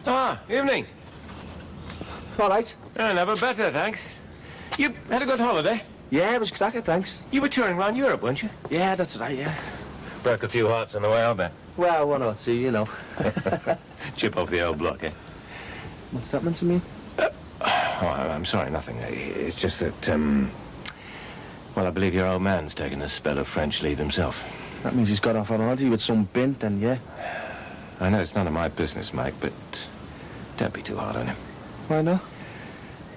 Ah, evening. All right. Never better, thanks. You had a good holiday? Yeah, it was cracker, thanks. You were touring around Europe, weren't you? Yeah, that's right, yeah. Broke a few hearts on the way, I bet. Well, one or two, you know. Chip off the old block, eh? What's that meant to mean? Oh, I'm sorry, nothing. It's just that, well, I believe your old man's taken a spell of French leave himself. That means he's got off on holiday with some bint, then, yeah. I know it's none of my business, Mike, but don't be too hard on him. Why not?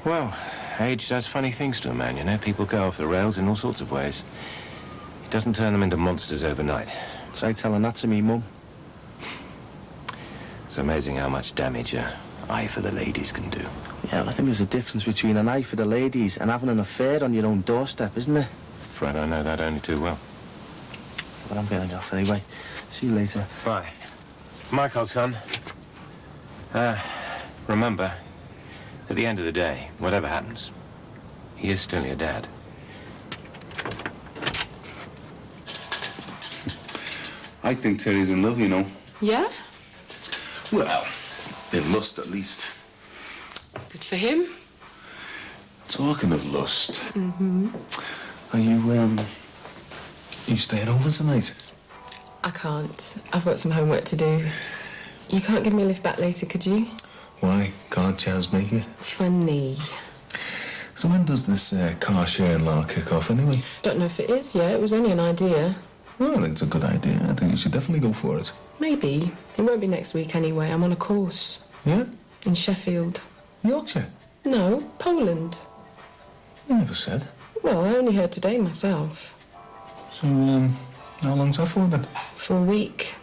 Well, age does funny things to a man, you know. People go off the rails in all sorts of ways. It doesn't turn them into monsters overnight. Try telling that to me, Mum. It's amazing how much damage an eye for the ladies can do. Yeah, well, I think there's a difference between an eye for the ladies and having an affair on your own doorstep, isn't there? Fred, I know that only too well. But I'm getting off anyway. See you later. Bye. Mike, old son. Remember, at the end of the day, whatever happens, he is still your dad. I I think Terry's in love, you know. Yeah? Well, in lust, at least. Good for him. Talking of lust, Mm-hmm. are you staying over tonight? I can't. I've got some homework to do. You can't give me a lift back later, could you? Why? Can't Jazz make it? Funny. So when does this car sharing law kick off anyway? Don't know if it is yet. It was only an idea. Well, I think it's a good idea. I think you should definitely go for it. Maybe. It won't be next week anyway. I'm on a course. Yeah? In Sheffield. Yorkshire? No, Poland. You never said. Well, I only heard today myself. So, how long's that for then? For a week.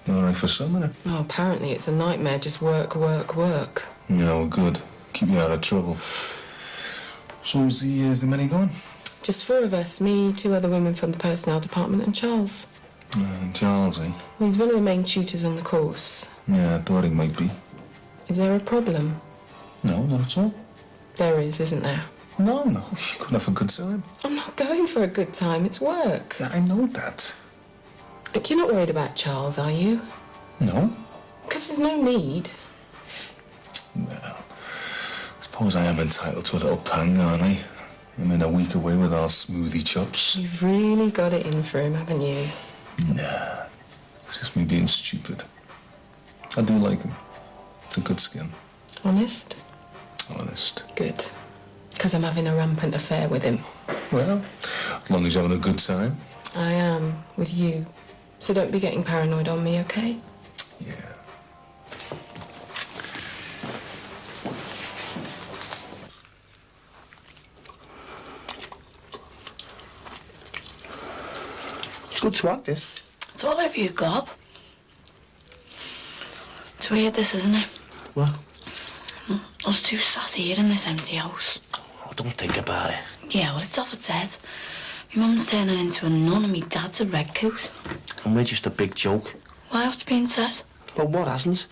All right for some, innit? Oh, apparently it's a nightmare. Just work, work, work. Yeah, well, good. Keep you out of trouble. So is the many going? Just 4 of us. Me, 2 other women from the personnel department, and Charles. Charles, eh? He's one of the main tutors on the course. Yeah, I thought he might be. Is there a problem? No, not at all. There is, isn't there? No, you could have a good time. I'm not going for a good time. It's work. Yeah, I know that. Look, you're not worried about Charles, are you? No? Because there's no need. Well, I suppose I am entitled to a little pang, aren't I? I'm in a week away with our smoothie chops. You've really got it in for him, haven't you? Nah, it's just me being stupid. I do like him. It's a good skin. Honest? Honest. Good. Because I'm having a rampant affair with him. Well, as long as you're having a good time. I am, with you. So don't be getting paranoid on me, okay? Yeah. It's good swag, this. It's all over you, Gob. It's weird, this, isn't it? What? Us 2 sat here in this empty house. Oh, don't think about it. Yeah, well, it's off its head. My mum's turning into a nun and my dad's a redcoat. And we're just a big joke. Why, what's being said? Well, what hasn't?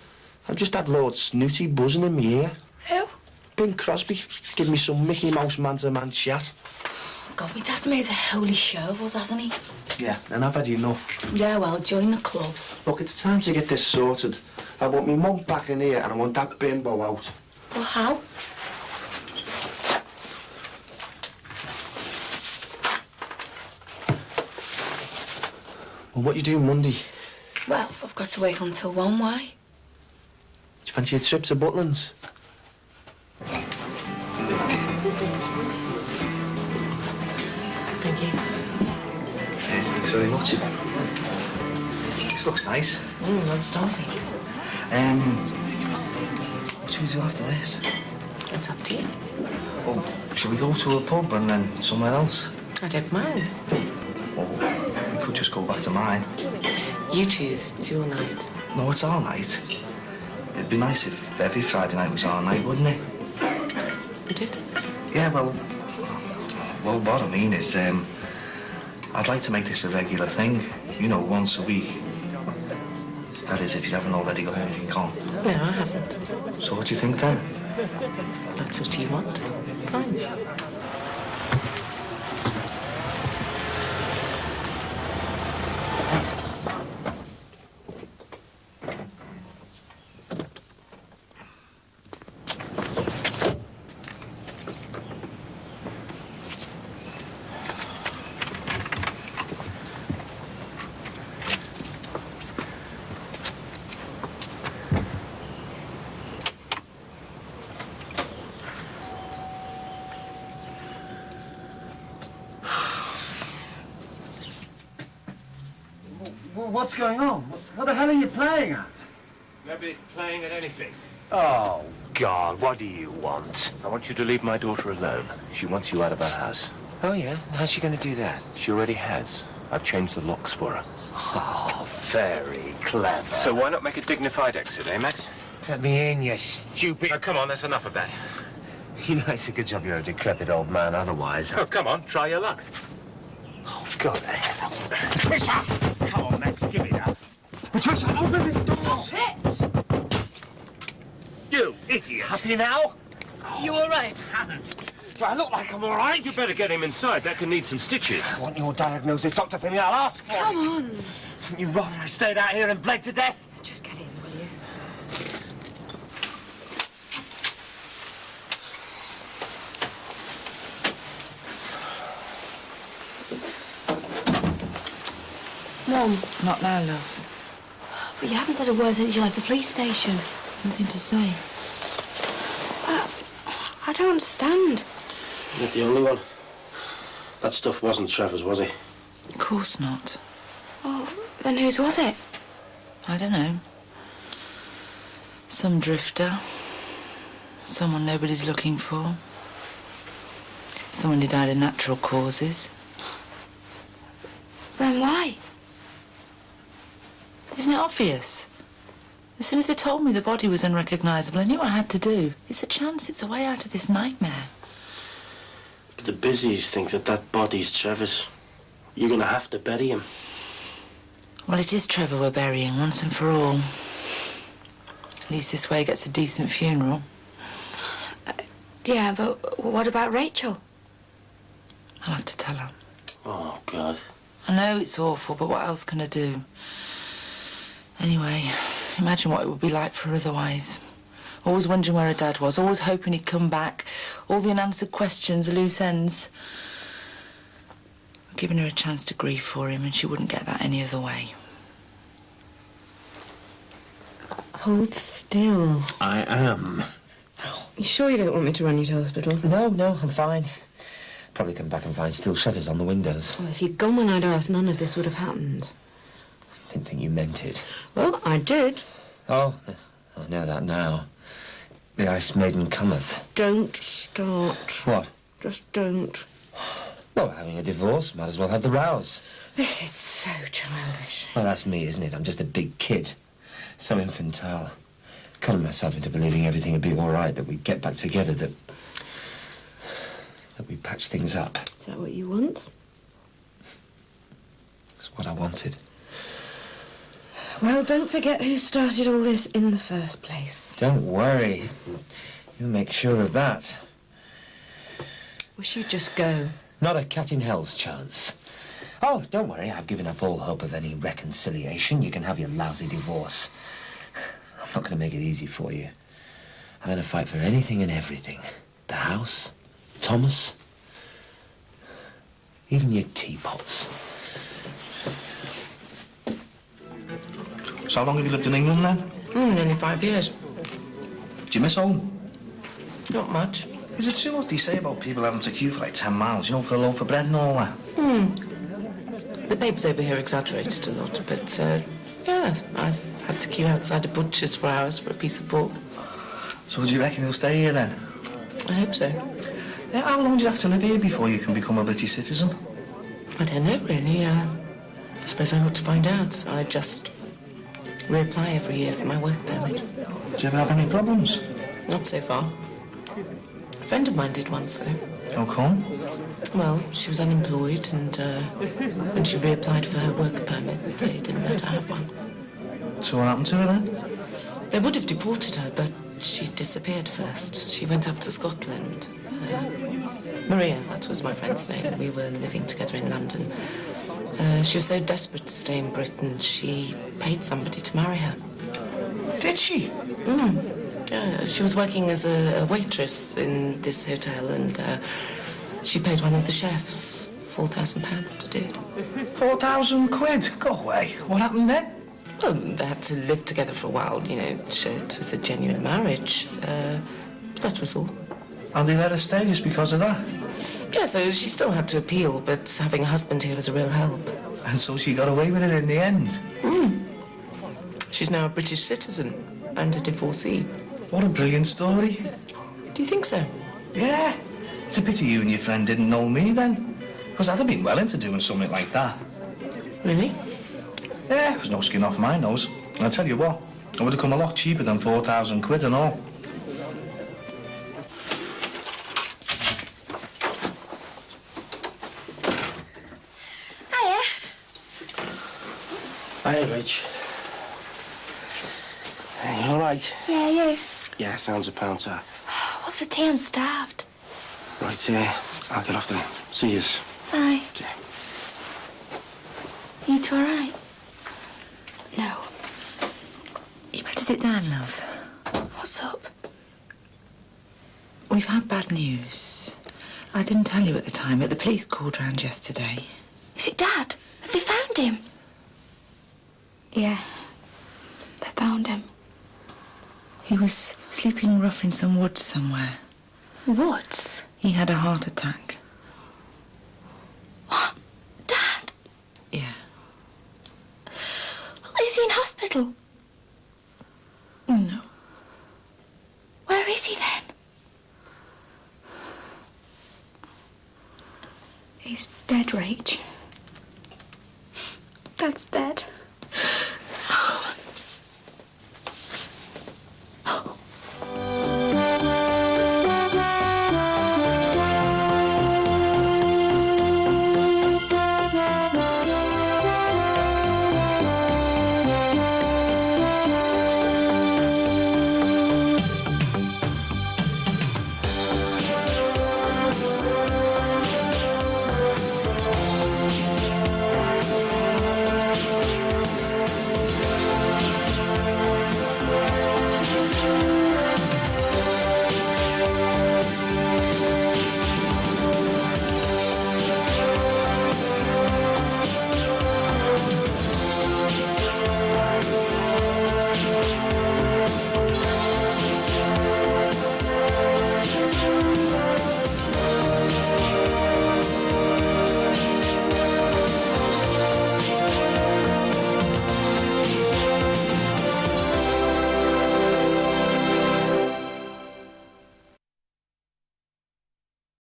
I've just had Lord Snooty buzzing in my ear. Who? Bing Crosby. Give me some Mickey Mouse man-to-man chat. God, my dad's made a holy show of us, hasn't he? Yeah, and I've had enough. Yeah, well, join the club. Look, it's time to get this sorted. I want my mum back in here and I want that bimbo out. Well, how? Well, what you doing Monday? Well, I've got to wait until 1, why? Do you fancy a trip to Butlins? Thank you. Thanks very much. This looks nice. Non-stopping. What should we do after this? It's up to you. Well, shall we go to a pub and then somewhere else? I don't mind. Or we could just go back to mine. You choose. It's your night. No, it's our night. It'd be nice if every Friday night was our night, wouldn't it? Would it? Yeah, well, what I mean is, I'd like to make this a regular thing. You know, once a week. That is, if you haven't already got anything on. No, I haven't. So what do you think then? That's what you want. Fine. What's going on? What the hell are you playing at? Nobody's playing at anything. Oh, God, what do you want? I want you to leave my daughter alone. She wants you out of her house. Oh, yeah? How's she going to do that? She already has. I've changed the locks for her. Oh, very clever. So why not make a dignified exit, eh, Max? Let me in, you stupid... Oh, come on, that's enough of that. You know, it's a good job you're a decrepit old man otherwise. Oh, come on, try your luck. Oh, God. Patricia! Come on, Max, give me that. Patricia, open this door! Shit! You idiot! Happy now? You all right? Do I look like I'm all right? You better get him inside. That could need some stitches. I want your diagnosis, Dr. Finney. I'll ask for it. Come on. Wouldn't you rather I stayed out here and bled to death? Just get in, will you? Mum. Not now, love. But you haven't said a word since you left the police station. There's nothing to say. I don't understand. You're not the only one. That stuff wasn't Trevor's, was it? Of course not. Oh, then whose was it? I don't know. Some drifter. Someone nobody's looking for. Someone who died of natural causes. Then why? Isn't it obvious? As soon as they told me the body was unrecognisable, I knew what I had to do. It's a chance, it's a way out of this nightmare. But the busies think that that body's Trevor's. You're gonna have to bury him. Well, it is Trevor we're burying once and for all. At least this way he gets a decent funeral. Yeah, but what about Rachel? I'll have to tell her. Oh, God. I know it's awful, but what else can I do? Anyway, imagine what it would be like for her otherwise. Always wondering where her dad was, always hoping he'd come back. All the unanswered questions, loose ends. I've given her a chance to grieve for him, and she wouldn't get that any other way. Hold still. I am. You sure you don't want me to run you to hospital? No, I'm fine. Probably come back and find steel shutters on the windows. Well, if you'd gone when I'd asked, none of this would have happened. Didn't think you meant it. Well, I did. Oh, I know that now. The ice maiden cometh. Don't start. What? Just don't. Well, having a divorce, might as well have the rows. This is so childish. Well, that's me, isn't it? I'm just a big kid. So infantile. Conning myself into believing everything would be all right, that we'd get back together, that we patch things up. Is that what you want? It's what I wanted. Well, don't forget who started all this in the first place. Don't worry. You make sure of that. Wish you'd just go. Not a cat in hell's chance. Oh, don't worry. I've given up all hope of any reconciliation. You can have your lousy divorce. I'm not going to make it easy for you. I'm going to fight for anything and everything. The house, Thomas, even your teapots. So how long have you lived in England then? Nearly 5 years. Do you miss home? Not much. Is it true what they say about people having to queue for like 10 miles, you know, for a loaf of bread and all that? The papers over here exaggerate it a lot, but, yeah, I've had to queue outside a butcher's for hours for a piece of pork. So do you reckon you'll stay here then? I hope so. Yeah, how long do you have to live here before you can become a British citizen? I don't know, really. I suppose I ought to find out. I just reapply every year for my work permit. Do you ever have any problems? Not so far. A friend of mine did once, though. How come? Well, she was unemployed, and when she reapplied for her work permit, they didn't let her have one. So what happened to her then? They would have deported her, but she disappeared first. She went up to Scotland. Maria, that was my friend's name. We were living together in London. She was so desperate to stay in Britain, she paid somebody to marry her. Did she? Yeah, she was working as a waitress in this hotel, and she paid one of the chefs £4,000 to do it. 4,000 quid? Go away. What happened then? Well, they had to live together for a while, you know, so it was a genuine marriage. But that was all. And they let her stay just because of that? Yeah, so she still had to appeal, but having a husband here was a real help. And so she got away with it in the end? She's now a British citizen and a divorcee. What a brilliant story. Do you think so? Yeah. It's a pity you and your friend didn't know me then. Because I'd have been well into doing something like that. Really? Yeah, there's no skin off my nose. And I'll tell you what, it would have come a lot cheaper than 4,000 quid and all. Hiya. Hey, Rich. Hey, you all right? Yeah, you. Yeah, sounds a pound, sir. What's for tea? I'm starved. Right, I'll get off then. See yous. Bye. Yeah. You two all right? sit down, love. What's up? We've had bad news. I didn't tell you at the time, but the police called round yesterday. Is it Dad? Have they found him? Yeah, they found him. He was sleeping rough in some woods somewhere. Woods? He had a heart attack. What? Dad? Yeah. Is he in hospital? No. Where is he then? He's dead, Rach. Dad's dead.